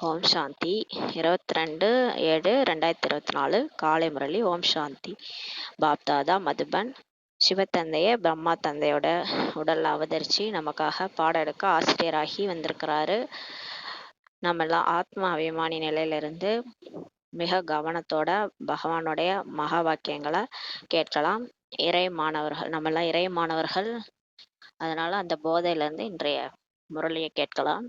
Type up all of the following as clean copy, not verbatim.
ஓம் சாந்தி 22/7/2024 காலை முரளி. ஓம் சாந்தி. பாப்தாதா மதுபன். சிவத்தந்தைய பிரம்மா தந்தையோட உடல்ல அவதரிச்சு நமக்காக பாடம் எடுக்க ஆசிரியராகி வந்திருக்கிறாரு. நம்மெல்லாம் ஆத்மா அபிமானி நிலையிலிருந்து மிக கவனத்தோட பகவானுடைய மகா வாக்கியங்களை கேட்கலாம். இறை மாணவர்கள், நம்மெல்லாம் இறை மாணவர்கள். அதனால அந்த போதையிலிருந்து இன்றைய முரளியை கேட்கலாம்.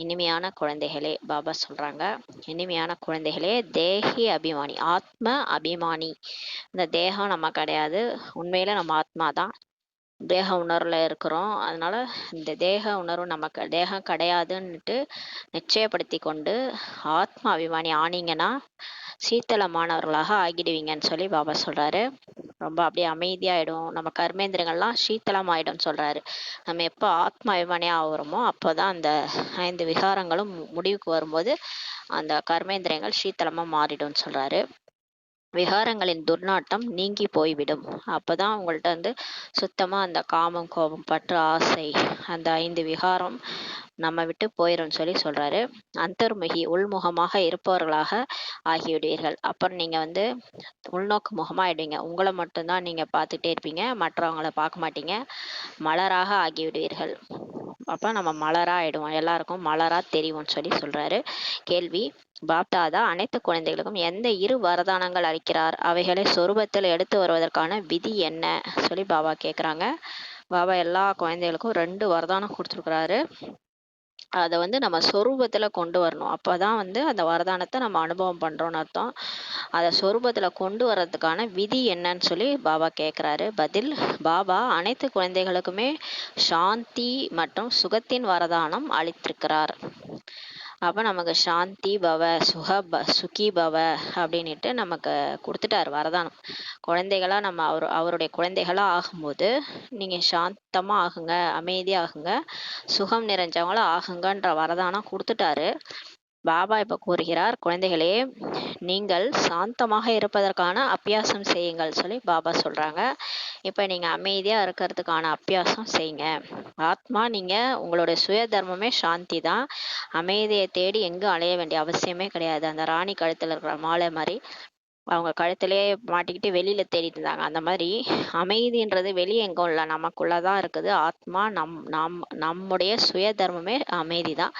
இனிமையான குழந்தைகளே, பாபா சொல்றாங்க, இனிமையான குழந்தைகளே, தேகி அபிமானி, ஆத்ம அபிமானி. இந்த தேகம் நம்ம கிடையாது, உண்மையில நம்ம ஆத்மா தான். தேக உணர்வுல இருக்கிறோம். அதனால இந்த தேக உணர்வு நமக்கு தேகம் கிடையாதுன்னுட்டு நிச்சயப்படுத்தி கொண்டு ஆத்மா அபிமானி ஆனீங்கன்னா சீத்தளமானவர்களாக ஆகிடுவீங்கன்னு சொல்லி பாபா சொல்றாரு. ரொம்ப அப்படியே அமைதியாயிடும், நம்ம கர்மேந்திரங்கள்லாம் சீத்தளம் ஆயிடும்னு சொல்றாரு. நம்ம எப்போ ஆத்மா அபிமானியா ஆகுறோமோ அப்போதான் அந்த 5 விகாரங்களும் முடிவுக்கு வரும்போது அந்த கர்மேந்திரியங்கள் சீத்தளமா மாறிடும்னு சொல்றாரு. விகாரங்களின் துர்நாட்டம் நீங்கி போய்விடும். அப்பதான் உங்கள்கிட்ட சுத்தமா அந்த காமம், கோபம், பற்று, ஆசை, அந்த 5 விகாரம் நம்ம விட்டு போயிடும்னு சொல்லி சொல்றாரு. அந்தர்முகி, உள்முகமாக இருப்பவர்களாக ஆகிவிடுவீர்கள். அப்புறம் நீங்க உள்நோக்கு முகமா ஆயிடுவீங்க. உங்களை மட்டும்தான் நீங்க பார்த்துட்டே இருப்பீங்க, மற்றவங்களை பார்க்க மாட்டீங்க. மலராக ஆகிவிடுவீர்கள். அப்ப நம்ம மலரா ஆயிடுவோம், எல்லாருக்கும் மலரா தெரியும்னு சொல்லி சொல்றாரு. கேள்வி: பாப்தாதா அனைத்து குழந்தைகளுக்கும் எந்த 2 வரதானங்கள் அளிக்கிறார்? அவைகளை சொரூபத்தில் எடுத்து வருவதற்கான விதி என்ன சொல்லி பாபா கேட்குறாங்க. பாபா எல்லா குழந்தைகளுக்கும் 2 வரதானம் கொடுத்துருக்குறாரு. அதை நம்ம சொரூபத்துல கொண்டு வரணும். அப்பதான் அந்த வரதானத்தை நம்ம அனுபவம் பண்றோம்னு அர்த்தம். அதை சொரூபத்துல கொண்டு வர்றதுக்கான விதி என்னன்னு சொல்லி பாபா கேட்குறாரு. பதில்: பாபா அனைத்து குழந்தைகளுக்குமே சாந்தி மற்றும் சுகத்தின் வரதானம் அளித்திருக்கிறார். அப்போ நமக்கு சாந்தி பவ, சுகி பவ அப்படின்ட்டு நமக்கு கொடுத்துட்டார் வரதானம். குழந்தைகளா நம்ம அவருடைய குழந்தைகளா ஆகும்போது நீங்க சாந்தமா ஆகுங்க, அமைதியா ஆகுங்க, சுகம் நிறைஞ்சவங்களா ஆகுங்கன்ற வரதானம் கொடுத்துட்டாரு. பாபா இப்ப கூறுகிறார், குழந்தைகளே, நீங்கள் சாந்தமாக இருப்பதற்கான அபியாசம் செய்யுங்கள் சொல்லி பாபா சொல்றாங்க. இப்ப நீங்க அமைதியா இருக்கிறதுக்கான அபியாசம் செய்யுங்க. ஆத்மா நீங்க, உங்களுடைய சுய தர்மமே சாந்தி தான். அமைதியை தேடி எங்கும் அலைய வேண்டிய அவசியமே கிடையாது. அந்த ராணி கழுத்துல இருக்கிற மாலை மாதிரி அவங்க கழுத்திலேயே மாட்டிக்கிட்டு வெளியில தேடிட்டு இருந்தாங்க. அந்த மாதிரி அமைதின்றது வெளியே எங்கும் இல்லை, நமக்குள்ளதான் இருக்குது. ஆத்மா நம்முடைய சுய தர்மமே அமைதி தான்.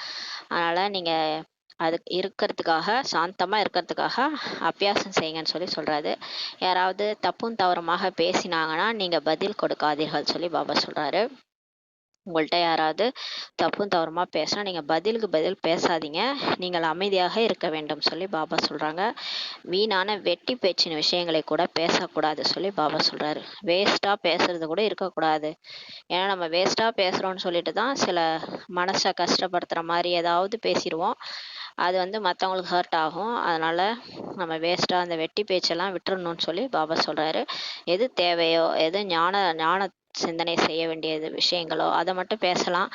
அதனால நீங்க அது இருக்கிறதுக்காக, சாந்தமா இருக்கிறதுக்காக அபியாசம் செய்யுங்கன்னு சொல்லி சொல்றாரு. யாராவது தப்பும் தவறுமாக பேசினாங்கன்னா நீங்க பதில் கொடுக்காதீர்கள் சொல்லி பாபா சொல்றாரு. உங்கள்கிட்ட யாராவது தப்பும் தவறுமா பேசினா நீங்க பதிலுக்கு பதில் பேசாதீங்க, நீங்கள் அமைதியாக இருக்க வேண்டும் சொல்லி பாபா சொல்றாங்க. வீணான வெட்டி பேச்சின் விஷயங்களை கூட பேசக்கூடாது சொல்லி பாபா சொல்றாரு. வேஸ்டா பேசுறது கூட இருக்கக்கூடாது. ஏன்னா நம்ம வேஸ்டா பேசுறோம்னு சொல்லிட்டு தான் சில மனசை கஷ்டப்படுத்துற மாதிரி ஏதாவது பேசிடுவோம். அது மற்றவங்களுக்கு ஹர்ட் ஆகும். அதனால நம்ம வேஸ்டா அந்த வெட்டி பேச்செல்லாம் விட்டுறணும்னு சொல்லி பாபா சொல்றாரு. எது தேவையோ, எது ஞான சிந்தனை செய்ய வேண்டியது விஷயங்களோ அதை மட்டும் பேசலாம்.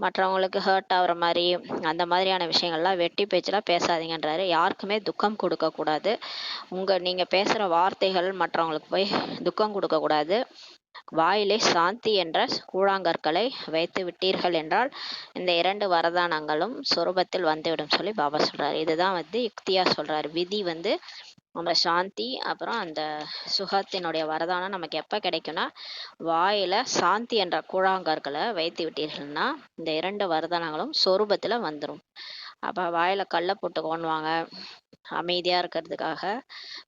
மற்றவங்களுக்கு ஹர்ட் ஆகுற மாதிரி அந்த மாதிரியான விஷயங்கள்லாம் வெட்டி பேச்செல்லாம் பேசாதீங்கன்றாரு. யாருக்குமே துக்கம் கொடுக்க கூடாது. நீங்க பேசுற வார்த்தைகள் மற்றவங்களுக்கு போய் துக்கம் கொடுக்க கூடாது. வாயிலே சாந்தி என்ற கூழாங்கற்களை வைத்து விட்டீர்கள் என்றால் இந்த 2 வரதானங்களும் சொரூபத்தில் வந்துவிடும் சொல்லி பாபா சொல்றாரு. இதுதான் யுக்தியா சொல்றாரு. விதி நம்ம சாந்தி அப்புறம் அந்த சுகத்தினுடைய வரதானம் நமக்கு எப்ப கிடைக்கும்னா, வாயில சாந்தி என்ற கூழாங்கற்களை வைத்து விட்டீர்கள்னா இந்த 2 வரதானங்களும் சொரூபத்துல வந்துடும். அப்ப வாயில கல்லை போட்டு கொண்டுவாங்க, அமைதியா இருக்கிறதுக்காக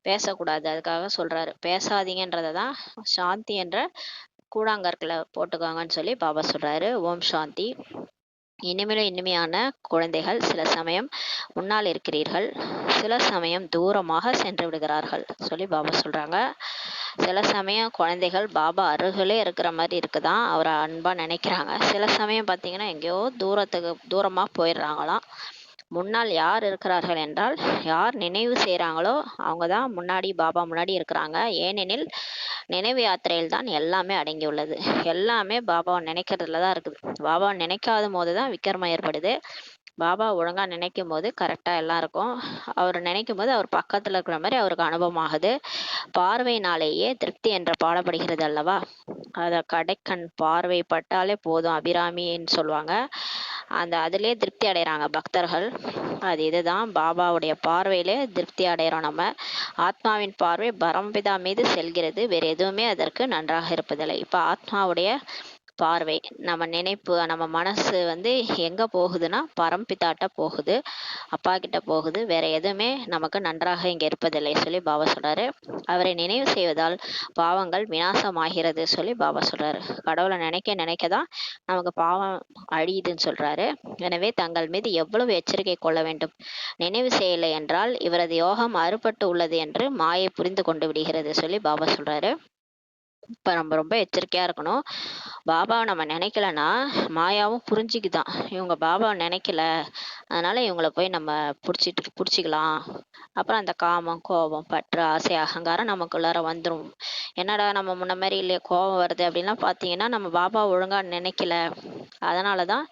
பேசக்கூடாது, அதுக்காக சொல்றாரு. பேசாதீங்கன்றதான் சாந்தி என்ற கூழாங்கற்களை போட்டுக்காங்கன்னு சொல்லி பாபா சொல்றாரு. ஓம் சாந்தி. இனிமையில இனிமையான குழந்தைகள், சில சமயம் முன்னால் இருக்கிறீர்கள், சில சமயம் தூரமாக சென்று விடுகிறார்கள் சொல்லி பாபா சொல்றாங்க. சில சமயம் குழந்தைகள் பாபா அருகிலே இருக்கிற மாதிரி இருக்குதான், அவரை அன்பா நினைக்கிறாங்க. சில சமயம் பார்த்தீங்கன்னா எங்கேயோ தூரமா போயிடுறாங்களாம். முன்னால் யார் இருக்கிறார்கள் என்றால், யார் நினைவு செய்கிறாங்களோ அவங்க தான் முன்னாடி, பாபா முன்னாடி இருக்கிறாங்க. ஏனெனில் நினைவு யாத்திரையில் தான் எல்லாமே அடங்கியுள்ளது. எல்லாமே பாபாவை நினைக்கிறதுல தான் இருக்குது. பாபாவை நினைக்காத போது தான் விக்கிரமம் ஏற்படுது. பாபா ஒழுங்கா நினைக்கும் போது கரெக்டா எல்லாம் இருக்கும். அவர் நினைக்கும் போது அவர் பக்கத்துல இருக்கிற மாதிரி அவருக்கு அனுபவம் ஆகுது. பார்வையினாலேயே திருப்தி என்ற பாடப்படுகிறது அல்லவா? அத கடைக்கண் பார்வை பட்டாலே போதும், அபிராமின்னு சொல்லுவாங்க. அதிலே திருப்தி அடைகிறாங்க பக்தர்கள். அது இதுதான் பாபாவுடைய பார்வையிலே திருப்தி அடைகிறோம் நம்ம. ஆத்மாவின் பார்வை பரம்பிதா மீது செல்கிறது, வேறு எதுவுமே அதற்கு நன்றாக இருப்பதில்லை. இப்போ ஆத்மாவுடைய பார்வை, நம்ம நினைப்பு, நம்ம மனசு எங்க போகுதுன்னா பரம்பிதாட்ட போகுது, அப்பா கிட்ட போகுது. வேற எதுவுமே நமக்கு நன்றாக இங்க இருப்பதில்லை சொல்லி பாபா சொல்றாரு. அவரை நினைவு செய்வதால் பாவங்கள் விநாசமாகிறது சொல்லி பாபா சொல்றாரு. கடவுளை நினைக்க நினைக்கதான் நமக்கு பாவம் அழியுதுன்னு சொல்றாரு. எனவே தங்கள் மீது எவ்வளவு எச்சரிக்கை கொள்ள வேண்டும். நினைவு செய்யலை என்றால் இவரது யோகம் அறுபட்டு உள்ளது என்று மாயை புரிந்து கொண்டு விடுகிறது சொல்லி பாபா சொல்றாரு. இப்போ நம்ம ரொம்ப எச்சரிக்கையா இருக்கணும். பாபாவை நம்ம நினைக்கலன்னா மாயாவும் புரிஞ்சுக்குதான், இவங்க பாபாவை நினைக்கல, அதனால இவங்கள போய் நம்ம பிடிச்சிக்கலாம். அப்புறம் அந்த காமம், கோபம், பற்று, ஆசை, அகங்காரம் நமக்குள்ளார வந்துடும். என்னடா நம்ம முன்ன மாதிரி இல்லையே, கோபம் வருது அப்படின்லாம் பார்த்தீங்கன்னா நம்ம பாபா ஒழுங்கா நினைக்கல, அதனால தான்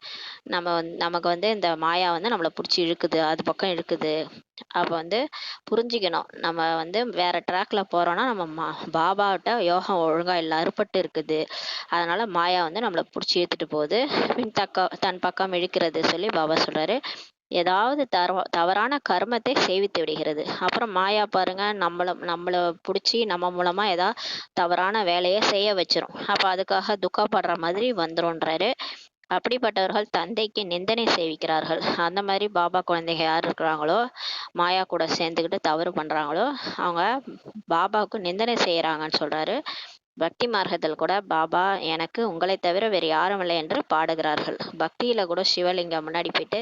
நமக்கு இந்த மாயா நம்மளை பிடிச்சி இழுக்குது, அது பக்கம் இழுக்குது. அப்போ புரிஞ்சுக்கணும், நம்ம வேற ட்ராக்ல போறோம்னா நம்ம பாபாவிட்ட யோகம் ஒழுங்கா இல்லை, அறுபட்டு இருக்குது, அதனால மாயா நம்மளை பிடிச்சி இழுத்துட்டு போகுது, தன் பக்கம் இழுக்கிறது சொல்லி பாபா சொல்றாரு. ஏதாவது தவறான கர்மத்தை சேவித்து விடுகிறது. அப்புறம் மாயா பாருங்க, நம்மளை பிடிச்சி நம்ம மூலமா ஏதாவது தவறான வேலையை செய்ய வச்சிரும். அப்ப அதுக்காக துக்கப்படுற மாதிரி வந்துரும்ன்றாரு. அப்படிப்பட்டவர்கள் தந்தைக்கு நிந்தனை செய்விக்கிறார்கள். அந்த மாதிரி பாபா குழந்தைங்க யார் இருக்கிறாங்களோ, மாயா கூட சேர்ந்துக்கிட்டு தவறு பண்றாங்களோ, அவங்க பாபாவுக்கு நிந்தனை செய்யறாங்கன்னு சொல்றாரு. பக்தி மார்க்கத்தில் கூட பாபா எனக்கு உங்களை தவிர வேறு யாரும் இல்லை என்று பாடுகிறார்கள். பக்தியில கூட சிவலிங்கம் முன்னாடி போயிட்டு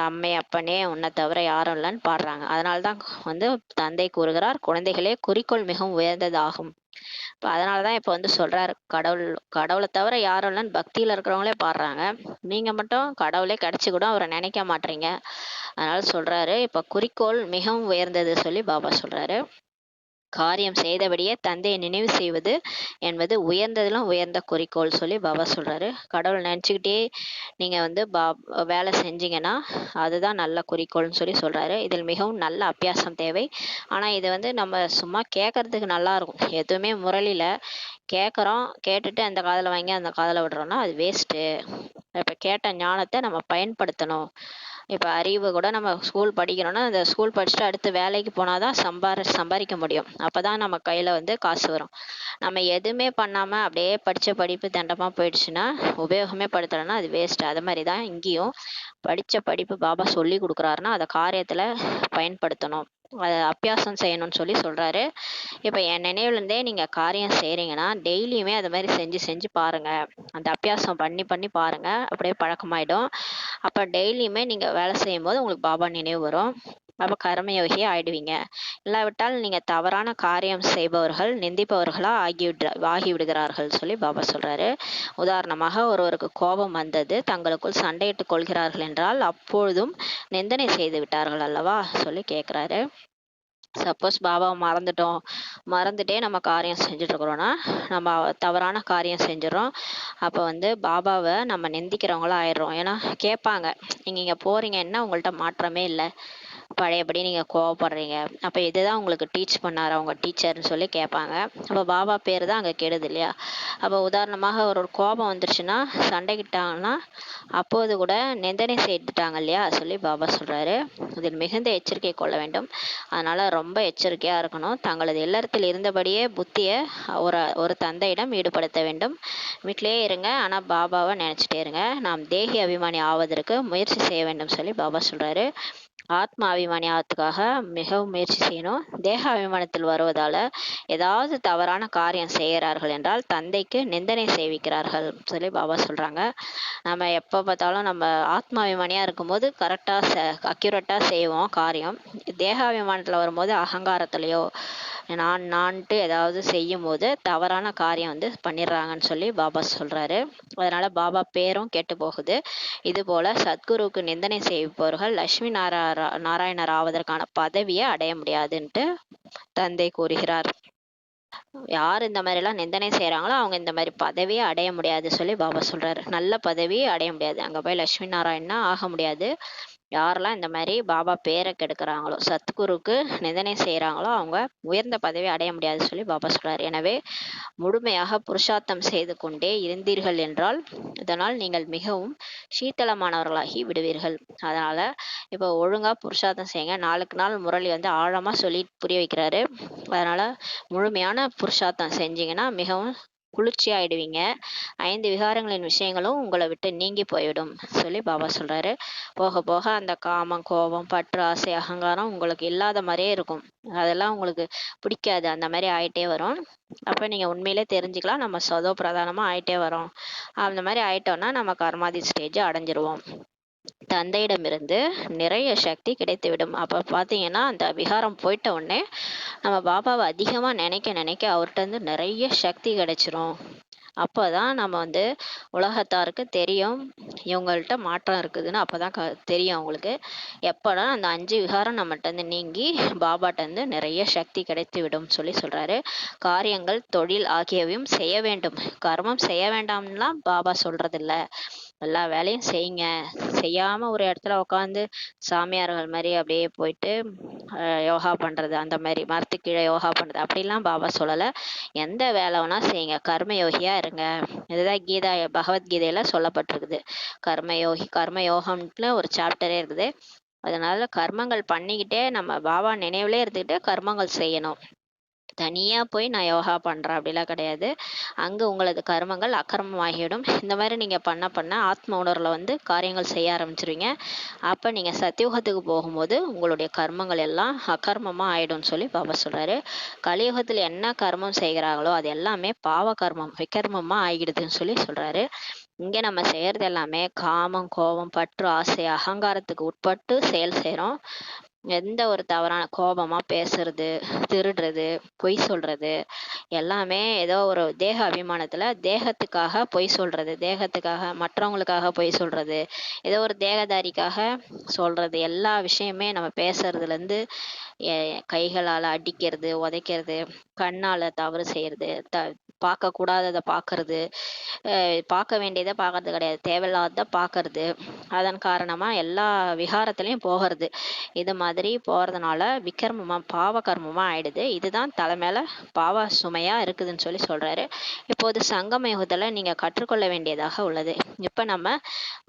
அம்மே அப்பனே உன்னை தவிர யாரும் இல்லைன்னு பாடுறாங்க. அதனால்தான் தந்தை கூறுகிறார், குழந்தைகளே குறிக்கோள் மிகவும் உயர்ந்ததாகும். இப்போ அதனாலதான் இப்போ சொல்றாரு, கடவுளை தவிர யாரும் இல்லைன்னு பக்தியில இருக்கிறவங்களே பாடுறாங்க, நீங்க மட்டும் கடவுளே கிடைச்சு கூட அவரை நினைக்க மாட்டீங்க. அதனால சொல்றாரு, இப்ப குறிக்கோள் மிகவும் உயர்ந்தது சொல்லி பாபா சொல்றாரு. காரியம் செய்தபடியே தந்தையை நினைவு செய்வது என்பது உயர்ந்ததிலும் உயர்ந்த குறிக்கோள் சொல்லி பாபா சொல்றாரு. கடவுள் நினைச்சுக்கிட்டே நீங்க வேலை செஞ்சீங்கன்னா அதுதான் நல்ல குறிக்கோள்னு சொல்லி சொல்றாரு. இதில் மிகவும் நல்ல அபியாசம் தேவை. ஆனா இது நம்ம சும்மா கேட்கறதுக்கு நல்லா இருக்கும், எதுவுமே முரளில கேட்குறோம், கேட்டுட்டு அந்த காதில் வாங்கி அந்த காதில் விடுறோம்னா அது வேஸ்ட்டு. இப்போ கேட்ட ஞானத்தை நம்ம பயன்படுத்தணும். இப்போ அறிவு கூட நம்ம ஸ்கூல் படிக்கிறோம்னா அந்த ஸ்கூல் படிச்சுட்டு அடுத்து வேலைக்கு போனாதான் சம்பாதிக்க முடியும். அப்பதான் நம்ம கையில காசு வரும். நம்ம எதுவுமே பண்ணாம அப்படியே படிச்ச படிப்பு தண்டமா போயிடுச்சுன்னா, உபயோகமே படுத்தலைன்னா அது வேஸ்ட். அது மாதிரி தான் இங்கேயும் படிச்ச படிப்பு பாபா சொல்லி கொடுக்குறாருன்னா அதை காரியத்துல பயன்படுத்தணும், அதை அபியாசம் செய்யணும்னு சொல்லி சொல்றாரு. இப்ப என் நினைவுலேருந்தே நீங்க காரியம் செய்றீங்கன்னா டெய்லியுமே அது மாதிரி செஞ்சு செஞ்சு பாருங்க, அந்த அபியாசம் பண்ணி பண்ணி பாருங்க, அப்படியே பழக்கமாயிடும். அப்ப டெய்லியுமே நீங்க வேலை செய்யும் போது உங்களுக்கு பாபா நினைவு வரும். அப்ப கர்மயோகியே ஆயிடுவீங்க. இல்லாவிட்டால் நீங்க தவறான காரியம் செய்பவர்கள் நிந்திப்பவர்களா ஆகிவிடுகிறார்கள் சொல்லி பாபா சொல்றாரு. உதாரணமாக ஒருவருக்கு கோபம் வந்தது, தங்களுக்குள் சண்டையிட்டுக் கொள்கிறார்கள் என்றால் அப்பொழுதும் நிந்தனை செய்து விட்டார்கள் அல்லவா சொல்லி கேட்கிறாரு. சப்போஸ் பாபாவை மறந்துட்டே நம்ம காரியம் செஞ்சுட்டு இருக்கிறோம்னா நம்ம தவறான காரியம் செஞ்சிடறோம். அப்போ பாபாவை நம்ம நிந்திக்கிறவங்களா ஆயிடுறோம். ஏன்னா கேட்பாங்க, நீங்க இங்க போறீங்க, என்ன உங்கள்கிட்ட மாற்றமே இல்லை, பழையபடி நீங்க கோவப்படுறீங்க, அப்ப இதுதான் உங்களுக்கு டீச் பண்ணாரு அவங்க டீச்சர்னு சொல்லி கேட்பாங்க. அப்ப பாபா பேர் தான் அங்க கெடுது இல்லையா. அப்ப உதாரணமாக ஒரு கோபம் வந்துருச்சுன்னா சண்டைக்கிட்டாங்கன்னா அப்போது கூட நிந்தனை செய்துட்டாங்க இல்லையா சொல்லி பாபா சொல்றாரு. இதில் மிகுந்த எச்சரிக்கை கொள்ள வேண்டும். அதனால ரொம்ப எச்சரிக்கையா இருக்கணும். தங்களது இல்லறத்தில் இருந்தபடியே புத்தியை ஒரு தந்தையிடம் ஈடுபடுத்த வேண்டும். வீட்டிலேயே இருங்க, ஆனா பாபாவை நினைச்சிட்டே இருங்க. நாம் தேகி அபிமானி ஆவதற்கு முயற்சி செய்ய வேண்டும் சொல்லி பாபா சொல்றாரு. ஆத்ம அபிமானி ஆகிறதுக்காக மிகவும் முயற்சி செய்யணும். தேக அபிமானத்தில் வருவதால ஏதாவது தவறான காரியம் செய்கிறார்கள் என்றால் தந்தைக்கு நிந்தனை செய்விக்கிறார்கள் சொல்லி பாபா சொல்றாங்க. நம்ம எப்போ பார்த்தாலும் நம்ம ஆத்மாபிமானியா இருக்கும்போது கரெக்டா அக்யூரேட்டா செய்வோம் காரியம். தேகாபிமானத்துல வரும்போது அகங்காரத்திலையோ நான்ட்டு ஏதாவது செய்யும் போது தவறான காரியம் பண்ணிடுறாங்கன்னு சொல்லி பாபா சொல்றாரு. அதனால பாபா பேரும் கெட்டு போகுது. இது போல சத்குருவுக்கு நிந்தனை செய்பவர்கள் லட்சுமி நாராயணர் ஆவதற்கான பதவியை அடைய முடியாதுன்ட்டு தந்தை கூறுகிறார். யார் இந்த மாதிரி எல்லாம் நிந்தனை செய்யறாங்களோ அவங்க இந்த மாதிரி பதவியை அடைய முடியாது சொல்லி பாபா சொல்றாரு. நல்ல பதவியை அடைய முடியாது, அங்க போய் லட்சுமி நாராயணனா ஆக முடியாது. யாரெல்லாம் இந்த மாதிரி பாபா பேரை கெடுக்கிறாங்களோ, சத்குருக்கு நிந்தனை செய்கிறாங்களோ அவங்க உயர்ந்த பதவி அடைய முடியாது சொல்லி பாபா சொல்றாரு. எனவே முழுமையாக புருஷார்த்தம் செய்து கொண்டே இருந்தீர்கள் என்றால் இதனால் நீங்கள் மிகவும் சீத்தளமானவர்களாகி விடுவீர்கள். அதனால இப்போ ஒழுங்கா புருஷார்த்தம் செய்யுங்க. நாளுக்கு நாள் முரளி வந்து ஆழமா சொல்லி புரிய வைக்கிறாரு. அதனால முழுமையான புருஷார்த்தம் செஞ்சீங்கன்னா மிகவும் குளிர்ச்சி ஆயிடுவீங்க. 5 விகாரங்களின் விஷயங்களும் உங்களை விட்டு நீங்கி போயிடும் சொல்லி பாபா சொல்றாரு. போக போக அந்த காமம், கோபம், பற்று, ஆசை, அகங்காரம் உங்களுக்கு இல்லாத மாதிரியே இருக்கும். அதெல்லாம் உங்களுக்கு பிடிக்காது. அந்த மாதிரி ஆயிட்டே வரும். அப்ப நீங்க உண்மையிலே தெரிஞ்சுக்கலாம், நம்ம சதோ பிரதானமா ஆயிட்டே வரோம். அந்த மாதிரி ஆயிட்டோம்னா நம்ம கர்மாதி ஸ்டேஜ் அடைஞ்சிருவோம். தந்தையிடமிருந்து நிறைய சக்தி கிடைத்துவிடும். அப்ப பாத்தீங்கன்னா அந்த விகாரம் போயிட்ட உடனே நம்ம பாபாவை அதிகமா நினைக்க நினைக்க அவர்கிட்ட இருந்து நிறைய சக்தி கிடைச்சிரும். அப்போதான் நம்ம வந்து உலகத்தாருக்கு தெரியும் இவங்கள்ட்ட மாற்றம் இருக்குதுன்னு. அப்போதான் தெரியும் அவங்களுக்கு. எப்போனா அந்த 5 விகாரம் நம்மகிட்ட இருந்து நீங்கி பாபாட்ட இருந்து நிறைய சக்தி கிடைத்து விடும் சொல்லி சொல்றாரு. காரியங்கள், தொழில் ஆகியவையும் செய்ய வேண்டும். கர்மம் செய்ய வேண்டாம்லாம் பாபா சொல்றதில்ல. எல்லா வேலையும் செய்யுங்க. செய்யாம ஒரு இடத்துல உட்காந்து சாமியார்கள் மாதிரி அப்படியே போயிட்டு யோகா பண்றது, அந்த மாதிரி மரத்துக்கு கீழே யோகா பண்றது அப்படிலாம் பாபா சொல்லலை. எந்த வேலை வேணா செய்யுங்க, கர்மயோகியா இருங்க. இதுதான் கீதா பகவத்கீதையில சொல்லப்பட்டிருக்குது. கர்மயோகி, கர்மயோகம்னு ஒரு சாப்டரே இருக்குது. அதனால கர்மங்கள் பண்ணிக்கிட்டே நம்ம பாபா நினைவுலே இருந்துக்கிட்டு கர்மங்கள் செய்யணும். தனியா போய் நான் யோகா பண்றேன் அப்படிலாம் கிடையாது. அங்க உங்களது கர்மங்கள் அக்கர்மமாகிவிடும். இந்த மாதிரி நீங்க பண்ண பண்ண ஆத்ம உணர்வுல வந்து காரியங்கள் செய்ய ஆரம்பிச்சிருவீங்க. அப்ப நீங்க சத்தியுகத்துக்கு போகும்போது உங்களுடைய கர்மங்கள் எல்லாம் அகர்மமா ஆயிடும்னு சொல்லி பாபா சொல்றாரு. கலியுகத்துல என்ன கர்மம் செய்கிறாங்களோ அது எல்லாமே பாவ கர்மம், விகர்மமா ஆகிடுதுன்னு சொல்லி சொல்றாரு. இங்க நம்ம செய்யறது எல்லாமே காமம், கோபம், பற்று, ஆசை, அகங்காரத்துக்கு உட்பட்டு செயல் செய்யறோம். எந்த ஒரு தவறான கோபமா பேசுறது, திருடுறது, பொய் சொல்றது எல்லாமே ஏதோ ஒரு தேக அபிமானத்துல தேகத்துக்காக பொய் சொல்றது, தேகத்துக்காக மற்றவங்களுக்காக பொய் சொல்றது, ஏதோ ஒரு தேகதாரிக்காக சொல்றது, எல்லா விஷயமே நம்ம பேசுறதுல இருந்து கைகளால அடிக்கிறது, உதைக்கிறது, கண்ணால தவறு செய்யறது, பார்க்க கூடாததை பார்க்கறது, பார்க்க வேண்டியதை பார்க்கறது கிடையாது, தேவையில்லாத பார்க்கறது, அதன் காரணமா எல்லா விகாரத்திலையும் போகிறது. இது மாதிரி போறதுனால விகர்மமா பாவ கர்மமா ஆயிடுது. இதுதான் தலைமையில பாவ சுமையா இருக்குதுன்னு சொல்லி சொல்றாரு. இப்போது சங்கம யுகத்துல நீங்க கற்றுக்கொள்ள வேண்டியதாக உள்ளது. இப்ப நம்ம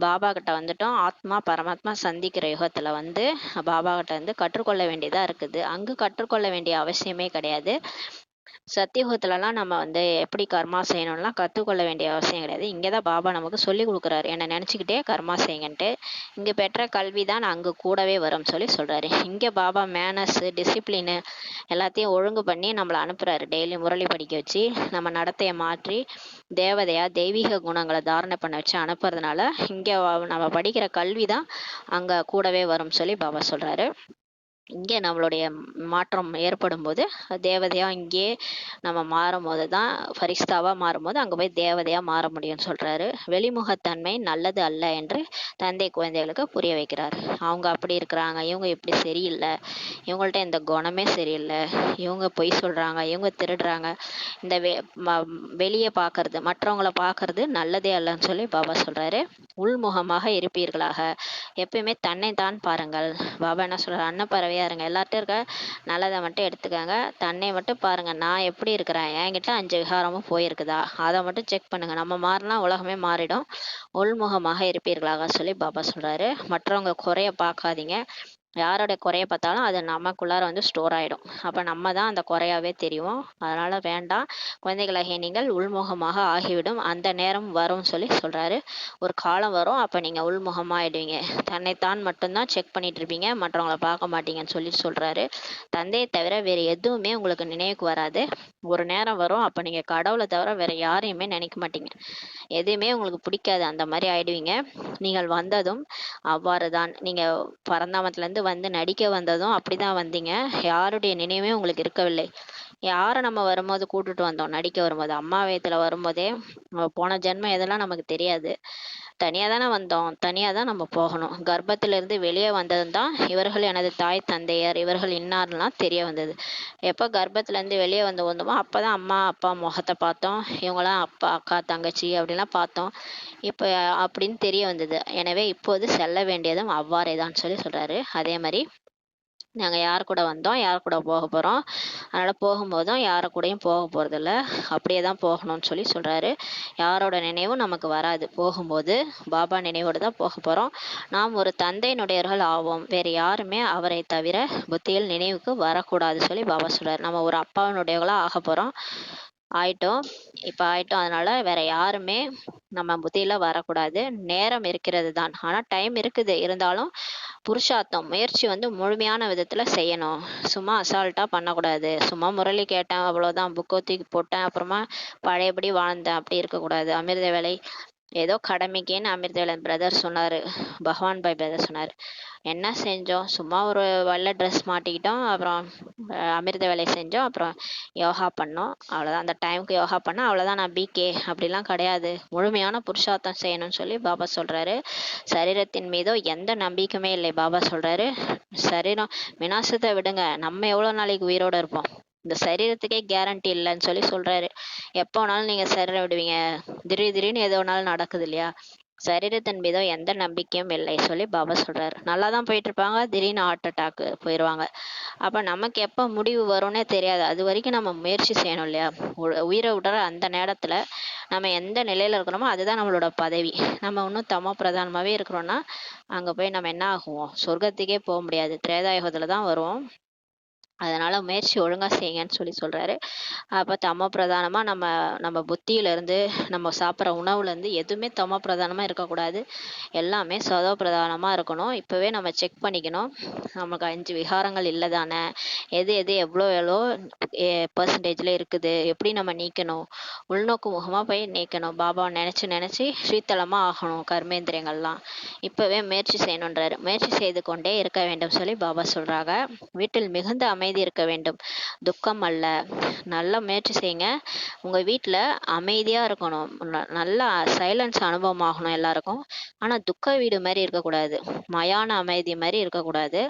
பாபா கிட்ட வந்துட்டோம். ஆத்மா பரமாத்மா சந்திக்கிற யுகத்துல வந்து பாபா கிட்ட வந்து கற்றுக்கொள்ள வேண்டியதா இருக்குது. அங்கு கற்றுக்கொள்ள வேண்டிய அவசியமே கிடையாது. சத்தியுகத்துலலாம் நம்ம வந்து எப்படி கர்மா செய்யணும்லாம் கற்றுக்கொள்ள வேண்டிய அவசியம் கிடையாது. இங்கே தான் பாபா நமக்கு சொல்லி கொடுக்குறாரு. என்னை நினச்சிக்கிட்டே கர்மா செய்யுங்கன்ட்டு. இங்கே பெற்ற கல்வி தான் அங்கே கூடவே வரும் சொல்லி சொல்கிறாரு. இங்கே பாபா மேனஸு, டிசிப்ளினு எல்லாத்தையும் ஒழுங்கு பண்ணி நம்மளை அனுப்புகிறாரு. டெய்லி முரளி படிக்க வச்சு நம்ம நடத்தையை மாற்றி தேவதையா தெய்வீக குணங்களை தாரணை பண்ண வச்சு அனுப்புறதுனால இங்கே நம்ம படிக்கிற கல்வி தான் அங்கே கூடவே வரும் சொல்லி பாபா சொல்கிறாரு. இங்கே நம்மளுடைய மாற்றம் ஏற்படும் போது தேவதையா இங்கே நம்ம மாறும் போது தான், ஃபரிஸ்தாவா மாறும்போது அங்கே போய் தேவதையா மாற முடியும்னு சொல்றாரு. வெளிமுகத்தன்மை நல்லது அல்ல என்று தந்தை குழந்தைகளுக்கு புரிய வைக்கிறார். அவங்க அப்படி இருக்கிறாங்க, இவங்க இப்படி சரியில்லை, இவங்கள்ட்ட இந்த குணமே சரியில்லை, இவங்க பொய் சொல்றாங்க, இவங்க திருடுறாங்க, இந்த வெளியே பார்க்கறது, மற்றவங்களை பார்க்கறது நல்லதே அல்லன்னு சொல்லி பாபா சொல்றாரு. உள்முகமாக இருப்பீர்களாக, எப்பயுமே தன்னை தான் பாருங்கள். பாபா என்ன சொல்றாரு, அன்னப்பறவையா இருங்க, எல்லார்ட்டும் இருக்க நல்லதை மட்டும் எடுத்துக்கங்க, தன்னை மட்டும் பாருங்க, நான் எப்படி இருக்கிறேன், என்கிட்ட 5 விகாரமும் போயிருக்குதா, அதை மட்டும் செக் பண்ணுங்க. நம்ம மாறினா உலகமே மாறிடும். உள்முகமாக இருப்பீர்களாக சொல்லி பாபா சொல்றாரு. மற்றவங்க குறைய பார்க்காதீங்க. யாரோட குறைய பார்த்தாலும் அது நமக்குள்ளார வந்து ஸ்டோர் ஆகிடும். அப்போ நம்ம தான் அந்த குறையாவே தெரியும். அதனால் வேண்டாம், குழந்தைகளாகிய நீங்கள் உள்முகமாக ஆகிவிடும். அந்த நேரம் வரும் சொல்லி சொல்கிறாரு. ஒரு காலம் வரும், அப்போ நீங்கள் உள்முகமாக ஆகிடுவீங்க. தன்னைத்தான் மட்டும்தான் செக் பண்ணிட்டு இருப்பீங்க, மற்றவங்கள பார்க்க மாட்டீங்கன்னு சொல்லி சொல்கிறாரு. தந்தையை தவிர வேறு எதுவுமே உங்களுக்கு நினைவுக்கு வராது. ஒரு நேரம் வரும், அப்போ நீங்கள் கடவுளை தவிர வேறு யாரையுமே நினைக்க மாட்டீங்க. எதுவுமே உங்களுக்கு பிடிக்காது, அந்த மாதிரி ஆயிடுவீங்க. நீங்கள் வந்ததும் அவ்வாறு தான். நீங்கள் பரந்தாமத்துலேருந்து வந்து நடிக்க வந்ததும் அப்படிதான் வந்தீங்க. யாருடைய நினைவே உங்களுக்கு இருக்கவில்லை. யாரை நம்ம வரும்போது கூட்டுட்டு வந்தோம், நடிக்க வரும்போது அம்மா வயத்துல வரும்போதே போன ஜென்மம் எதெல்லாம் நமக்கு தெரியாது. தனியாக தானே வந்தோம், தனியாக தான் நம்ம போகணும். கர்ப்பத்திலிருந்து வெளியே வந்ததும் தான் இவர்கள் எனது தாய் தந்தையர், இவர்கள் இன்னார்லாம் தெரிய வந்தது. எப்போ கர்ப்பத்திலேருந்து வெளியே வந்தோமோ அப்போ தான் அம்மா அப்பா முகத்தை பார்த்தோம். இவங்களாம் அப்பா அக்கா தங்கச்சி அப்படிலாம் பார்த்தோம். இப்போ அப்படின்னு தெரிய வந்தது. எனவே இப்போது செல்ல வேண்டியதும் அவ்வாறே தான் சொல்லி சொல்கிறாரு. அதே மாதிரி நாங்கள் யார் கூட வந்தோம், யார் கூட போக போகிறோம், அதனால் போகும்போதும் யாரை கூடயும் போக போகிறதில்ல, அப்படியே தான் போகணும்னு சொல்லி சொல்கிறாரு. யாரோட நினைவும் நமக்கு வராது. போகும்போது பாபா நினைவோடு தான் போக போகிறோம். நாம் ஒரு தந்தையினுடையவர்கள் ஆவோம். வேறு யாருமே அவரை தவிர புத்தியில் நினைவுக்கு வரக்கூடாது சொல்லி பாபா சொல்கிறார். நம்ம ஒரு அப்பாவினுடையவர்களாக ஆக போகிறோம். ஆயிட்டோம். இப்போ ஆயிட்டோம். அதனால வேற யாருமே நம்ம புத்தியில வரக்கூடாது. நேரம் இருக்கிறது தான். ஆனால் டைம் இருக்குது. இருந்தாலும் புருஷார்த்தம் முயற்சி வந்து முழுமையான விதத்துல செய்யணும். சும்மா அசால்ட்டா பண்ணக்கூடாது. சும்மா முரளி கேட்டேன் அவ்வளோதான், புக்கை தூக்கி போட்டேன், அப்புறமா பழையபடி வாழ்ந்தேன், அப்படி இருக்கக்கூடாது. அமிர்த வேலை ஏதோ கடமைக்கேன்னு அமிர்தவேலன் பிரதர் சொன்னார், பகவான் பாய் பிரதர் சொன்னார். என்ன செஞ்சோம், சும்மா ஒரு வெள்ளை ட்ரெஸ் மாட்டிக்கிட்டோம், அப்புறம் அமிர்த வேலை செஞ்சோம், அப்புறம் யோகா பண்ணோம், அவ்வளோதான். அந்த டைமுக்கு யோகா பண்ணால் அவ்வளோதான், நான் பிகே அப்படிலாம் கிடையாது. முழுமையான புருஷார்த்தம் செய்யணும்னு சொல்லி பாபா சொல்கிறாரு. சரீரத்தின் மீதோ எந்த நம்பிக்கையுமே இல்லை. பாபா சொல்கிறாரு, சரீரம் விநாசத்தை விடுங்க, நம்ம எவ்வளோ நாளைக்கு உயிரோடு இருப்போம், இந்த சரீரத்துக்கே கேரண்டி இல்லைன்னு சொல்லி சொல்றாரு. எப்போ வேணாலும் நீங்க சரீரம் விடுவீங்க, திடீர்னு எது வேணாலும் நடக்குது இல்லையா. சரீரத்தின் மீதோ எந்த நம்பிக்கையும் இல்லை சொல்லி பாபா சொல்றாரு. நல்லா தான் போயிட்டு இருப்பாங்க, திடீர்னு ஹார்ட் அட்டாக் போயிடுவாங்க. அப்ப நமக்கு எப்போ முடிவு வரும்னே தெரியாது. அது வரைக்கும் நம்ம முயற்சி செய்யணும் இல்லையா. உயிரை விடுற அந்த நேரத்துல நம்ம எந்த நிலையில இருக்கிறோமோ அதுதான் நம்மளோட பதவி. நம்ம இன்னும் தமோ பிரதானமாவே இருக்கிறோம்னா அங்க போய் நம்ம என்ன ஆகுவோம், சொர்க்கத்துக்கே போக முடியாது, திரேதாயுகத்துல தான் வருவோம். அதனால முயற்சி ஒழுங்கா செய்யுங்கன்னு சொல்லி சொல்றாரு. அப்ப தமோ பிரதானமா நம்ம நம்ம புத்தியில இருந்து, நம்ம சாப்பிட்ற உணவுல இருந்து எதுவுமே தமோ பிரதானமா இருக்கக்கூடாது. எல்லாமே சதோ பிரதானமா இருக்கணும். இப்பவே நம்ம செக் பண்ணிக்கணும், நமக்கு 5 விகாரங்கள் இல்லை தானே, எது எது எவ்வளோ எவ்வளோ பர்சன்டேஜ்ல இருக்குது, எப்படி நம்ம நீக்கணும், உள்நோக்கு முகமா போய் நீக்கணும். பாபாவை நினைச்சு நினைச்சு ஸ்ரீத்தலமா ஆகணும் கர்மேந்திரியங்கள்லாம். இப்பவே முயற்சி செய்யணுன்றாரு. முயற்சி செய்து கொண்டே இருக்க வேண்டும் சொல்லி பாபா சொல்றாங்க. வீட்டில் மிகுந்த அமைதி இருக்க வேண்டும், துக்கம் அல்ல. நல்லா முயற்சி செய்யுங்க. உங்க வீட்டுல அமைதியா இருக்கணும், நல்லா சைலன்ஸ் அனுபவம் ஆகணும் எல்லாருக்கும். ஆனா துக்க வீடு மாதிரி இருக்கக்கூடாது, மயான அமைதி மாதிரி இருக்கக்கூடாது.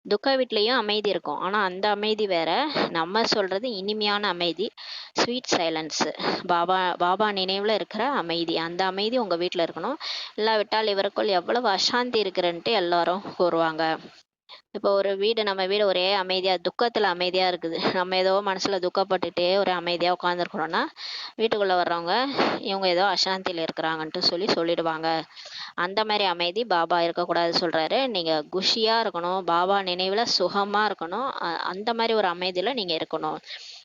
துக்க வீட்லயும் அமைதி இருக்கும், ஆனா அந்த அமைதி வேற. நம்ம சொல்றது இனிமையான அமைதி, ஸ்வீட் சைலன்ஸ், பாபா பாபா நினைவுல இருக்கிற அமைதி. அந்த அமைதி உங்க வீட்டுல இருக்கணும். இல்லாவிட்டால் இவருக்குள் எவ்வளவு அசாந்தி இருக்கிறன்ட்டு எல்லாரும் கூறுவாங்க. இப்போ ஒரு வீடு, நம்ம வீடு ஒரே அமைதியா துக்கத்துல அமைதியா இருக்குது, நம்ம ஏதோ மனசுல துக்கப்பட்டுட்டே ஒரு அமைதியா உட்காந்துருக்குறோம்னா வீட்டுக்குள்ள வர்றவங்க இவங்க ஏதோ அசாந்தியில இருக்கிறாங்கன்ட்டு சொல்லிடுவாங்க. அந்த மாதிரி அமைதி பாபா இருக்கக்கூடாது சொல்றாரு. நீங்க குஷியா இருக்கணும், பாபா நினைவுல சுகமா இருக்கணும். அந்த மாதிரி ஒரு அமைதியில நீங்க இருக்கணும்.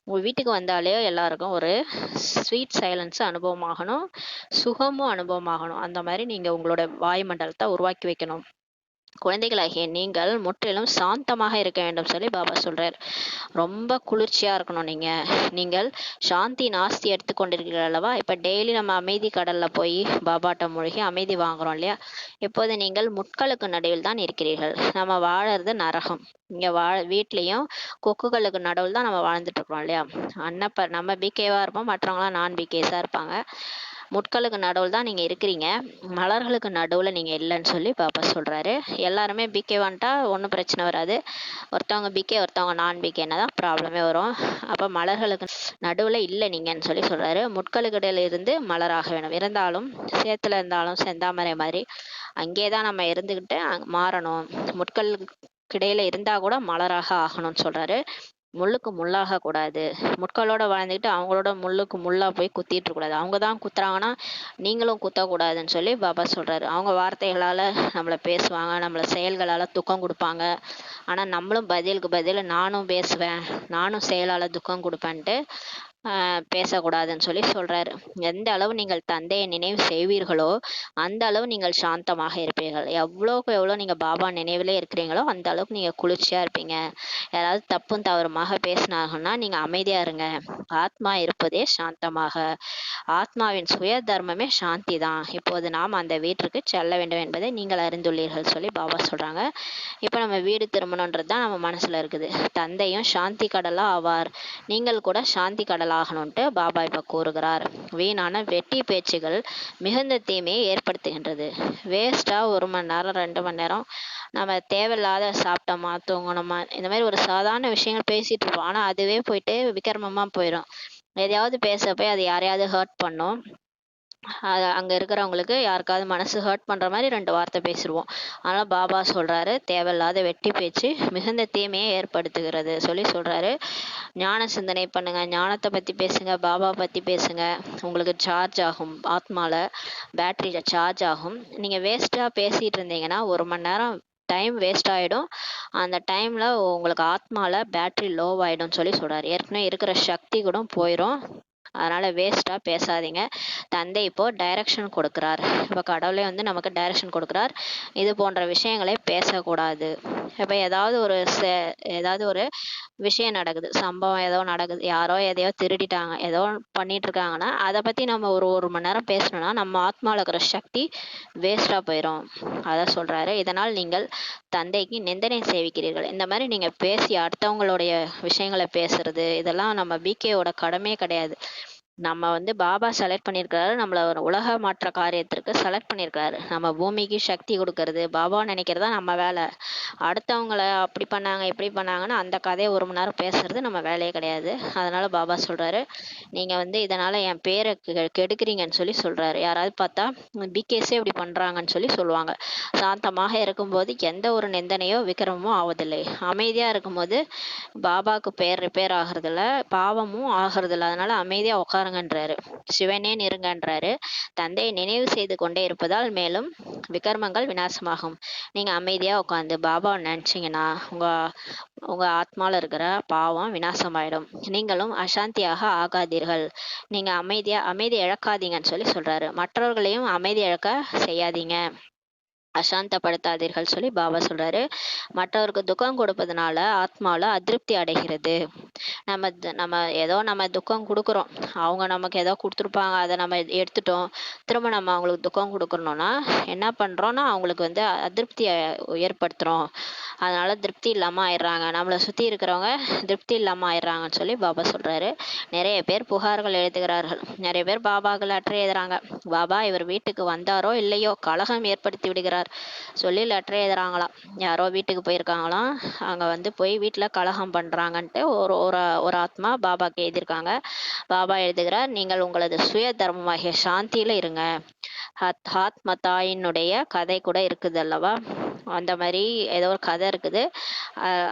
உங்க வீட்டுக்கு வந்தாலே எல்லாருக்கும் ஒரு ஸ்வீட் சைலன்ஸ் அனுபவமாகணும், சுகமும் அனுபவமாகணும். அந்த மாதிரி நீங்க உங்களோட வாயுமண்டலத்தை உருவாக்கி வைக்கணும். குழந்தைகளாகிய நீங்கள் முற்றிலும் சாந்தமாக இருக்க வேண்டும் சொல்லி பாபா சொல்றார். ரொம்ப குளிர்ச்சியா இருக்கணும். நீங்கள் சாந்தி நாஸ்தி எடுத்துக்கொண்டிருக்கிறீர்கள் அல்லவா. இப்ப டெய்லி நம்ம அமைதி கடல்ல போய் பாபாட்ட மூழ்கி அமைதி வாங்குறோம் இல்லையா. இப்போது நீங்கள் முட்களுக்கு நடுவில் தான் இருக்கிறீர்கள். நம்ம வாழறது நரகம். இங்க வீட்லயும் கொக்குகளுக்கு நடுவில் தான் நம்ம வாழ்ந்துட்டு இருக்கிறோம் இல்லையா. நம்ம பிகேவா இருப்போம், மற்றவங்களாம் நான் பிகேஸா இருப்பாங்க. முட்களுக்கு நடுவில் தான் நீங்க இருக்கிறீங்க, மலர்களுக்கு நடுவுல நீங்க இல்லைன்னு சொல்லி பாப்பா சொல்றாரு. எல்லாருமே பிகே வந்துட்டா ஒன்றும் பிரச்சனை வராது. ஒருத்தவங்க பிகே ஒருத்தவங்க நான் பிகேன்னா தான் ப்ராப்ளமே வரும். அப்ப மலர்களுக்கு நடுவுல இல்லை நீங்கன்னு சொல்லி சொல்றாரு. முட்களுக்கு இடையில இருந்து மலராக வேணும். இருந்தாலும் சேத்துல இருந்தாலும் செந்தாமரை மாதிரி அங்கேதான் நம்ம இருந்துகிட்டு மாறணும். முட்களுக்கு இடையில இருந்தா கூட மலராக ஆகணும்னு சொல்றாரு. முள்ளுக்கு முள்ளாக கூடாது. முட்களோட வாழ்ந்துக்கிட்டு அவங்களோட முள்ளுக்கு முள்ளா போய் குத்திட்டு கூடாது. அவங்க தான் குத்துறாங்கன்னா நீங்களும் குத்தக்கூடாதுன்னு சொல்லி பாபா சொல்றாரு. அவங்க வார்த்தைகளால நம்மளை பேசுவாங்க, நம்மளை செயல்களால துக்கம் கொடுப்பாங்க. ஆனா நம்மளும் பதிலுக்கு பதில் நானும் பேசுவேன், நானும் செயலால துக்கம் கொடுப்பேன்ட்டு பேசக்கூடாதுன்னு சொல்லி சொல்றாரு. எந்த அளவு நீங்கள் தந்தையை நினைவு செய்வீர்களோ அந்த அளவு நீங்கள் சாந்தமாக இருப்பீர்கள். எவ்வளோக்கு எவ்வளோ நீங்க பாபா நினைவுல இருக்கிறீங்களோ அந்த அளவுக்கு நீங்க குளிர்ச்சியா இருப்பீங்க. யாராவது தப்பும் தவறுமாக பேசினாங்கன்னா நீங்க அமைதியா இருங்க. ஆத்மா இருப்பதே சாந்தமாக, ஆத்மாவின் சுய தர்மமே சாந்தி தான். இப்போது நாம் அந்த வீட்டிற்கு செல்ல வேண்டும் என்பதை நீங்கள் அறிந்துள்ளீர்கள் சொல்லி பாபா சொல்றாங்க. இப்போ நம்ம வீடு திரும்பணுன்றது தான் நம்ம மனசுல இருக்குது. தந்தையும் சாந்தி கடலா ஆவார், நீங்கள் கூட சாந்தி கடல் ஆகணும்ட்டு பாபா இப்ப கூறுகிறார். வீணான வெட்டி பேச்சுகள் மிகுந்த தீமையை ஏற்படுத்துகின்றது. வேஸ்டா 1 மணி நேரம் 2 மணி நேரம் நம்ம தேவையில்லாத சாப்பிட்டோமா தூங்கணுமா இந்த மாதிரி ஒரு சாதாரண விஷயங்கள் பேசிட்டு இருப்போம். ஆனா அதுவே போயிட்டு விக்ரமமா போயிடும். எதையாவது பேச போய் அது யாரையாவது ஹர்ட் பண்ணும். அங்க இருக்கிறவங்களுக்கு யாருக்காவது மனசு ஹர்ட் பண்ற மாதிரி 2 வார்த்தை பேசிடுவோம். அதனால பாபா சொல்றாரு, தேவையில்லாத வெட்டி பேச்சு மிகுந்த தீமையை ஏற்படுத்துகிறது சொல்றாரு. ஞான சிந்தனை பண்ணுங்க, ஞானத்தை பத்தி பேசுங்க, பாபா பத்தி பேசுங்க. உங்களுக்கு சார்ஜ் ஆகும், ஆத்மால பேட்டரி சார்ஜ் ஆகும். நீங்க வேஸ்டா பேசிட்டு இருந்தீங்கன்னா 1 மணி நேரம் டைம் வேஸ்ட் ஆயிடும். அந்த டைம்ல உங்களுக்கு ஆத்மால பேட்டரி லோ ஆயிடும் சொல்றாரு. ஏற்கனவே இருக்கிற சக்தி கூட போயிடும். அதனால வேஸ்டா பேசாதீங்க. தந்தை இப்போ டைரக்ஷன் கொடுக்கிறார். இப்போ கடவுளே வந்து நமக்கு டைரக்ஷன் கொடுக்கிறார். இது போன்ற விஷயங்களை பேசக்கூடாது. இப்போ ஏதாவது ஒரு விஷயம் நடக்குது, சம்பவம் ஏதோ நடக்குது, யாரோ எதையோ திருடிட்டாங்க, ஏதோ பண்ணிட்டு இருக்காங்கன்னா அதை பத்தி நம்ம ஒரு மணி நேரம் பேசணும்னா நம்ம ஆத்மாவில் இருக்கிற சக்தி வேஸ்டா போயிடும். அத சொல்றாரு. இதனால் நீங்கள் தந்தைக்கு நிந்தனை சேவிக்கிறீர்கள். இந்த மாதிரி நீங்க பேசி அடுத்தவங்களுடைய விஷயங்களை பேசுறது இதெல்லாம் நம்ம பிகேவோட கடமையே கிடையாது. நம்ம வந்து பாபா செலக்ட் பண்ணியிருக்காரு, நம்மள ஒரு உலக மாற்ற காரியத்திற்கு செலக்ட் பண்ணியிருக்காரு. நம்ம பூமிக்கு சக்தி கொடுக்கறது, பாபா நினைக்கிறதா நம்ம வேலை. அடுத்தவங்கள அப்படி பண்ணாங்க இப்படி பண்ணாங்கன்னு அந்த கதையை 1 மணி நேரம் பேசுறது நம்ம வேலையே கிடையாது. அதனால பாபா சொல்றாரு, நீங்க வந்து இதனால என் பேரை கெடுக்குறீங்கன்னு சொல்றாரு. யாராவது பார்த்தா பிகேஸே இப்படி பண்றாங்கன்னு சொல்லுவாங்க. சாந்தமாக இருக்கும்போது எந்த ஒரு நிந்தனையோ விக்கிரமோ ஆவதில்லை. அமைதியா இருக்கும்போது பாபாக்கு பேர் ரிப்பேர் ஆகுறதில்ல, பாவமும் ஆகுறதில்ல. அதனால அமைதியா உட்காருங்கன்றாரு. சிவனே நெருங்கன்றாரு. தந்தையை நினைவு செய்து கொண்டே இருப்பதால் மேலும் விகர்மங்கள் விநாசமாகும். நீங்க அமைதியா உட்காந்து பாபாவை நினைச்சீங்கன்னா உங்க உங்க ஆத்மால இருக்கிற பாவம் விநாசமாயிடும். நீங்களும் அசாந்தியாக ஆகாதீர்கள். நீங்க அமைதி இழக்காதீங்கன்னு சொல்றாரு. மற்றவர்களையும் அமைதி இழக்க செய்யாதீங்க, அசாந்தப்படுத்தாதீர்கள் பாபா சொல்றாரு. மற்றவருக்கு துக்கம் கொடுப்பதனால ஆத்மாவில் அதிருப்தி அடைகிறது. நம்ம துக்கம் கொடுக்குறோம், அவங்க நமக்கு ஏதோ கொடுத்துருப்பாங்க, அதை நம்ம எடுத்துட்டோம், திரும்ப நம்ம அவங்களுக்கு துக்கம் கொடுக்கணும்னா என்ன பண்றோம்னா அவங்களுக்கு வந்து அதிருப்தி ஏற்படுத்துறோம். அதனால திருப்தி இல்லாம ஆயிடுறாங்க, நம்மளை சுத்தி இருக்கிறவங்க திருப்தி இல்லாம ஆயிடுறாங்கன்னு பாபா சொல்றாரு. நிறைய பேர் புகார்கள் எழுதுகிறார்கள். நிறைய பேர் பாபாக்கள் லெட்டர் எழுதுறாங்க. பாபா இவர் வீட்டுக்கு வந்தாரோ இல்லையோ கலகம் ஏற்படுத்தி விடுகிறார் லெட்டர் எழுதுறாங்களாம். யாரோ வீட்டுக்கு போயிருக்காங்களாம், அங்க வந்து போய் வீட்டுல கலகம் பண்றாங்கன்ட்டு ஒரு ஆத்மா பாபாக்கு எழுதியிருக்காங்க. பாபா எழுதுகிறார், நீங்கள் உங்களது சுய தர்மமாகிய சாந்தியில இருங்க. ஆத்ம தாயினுடைய கதை கூட இருக்குது அல்லவா, அந்த மாதிரி ஏதோ ஒரு கதை இருக்குது.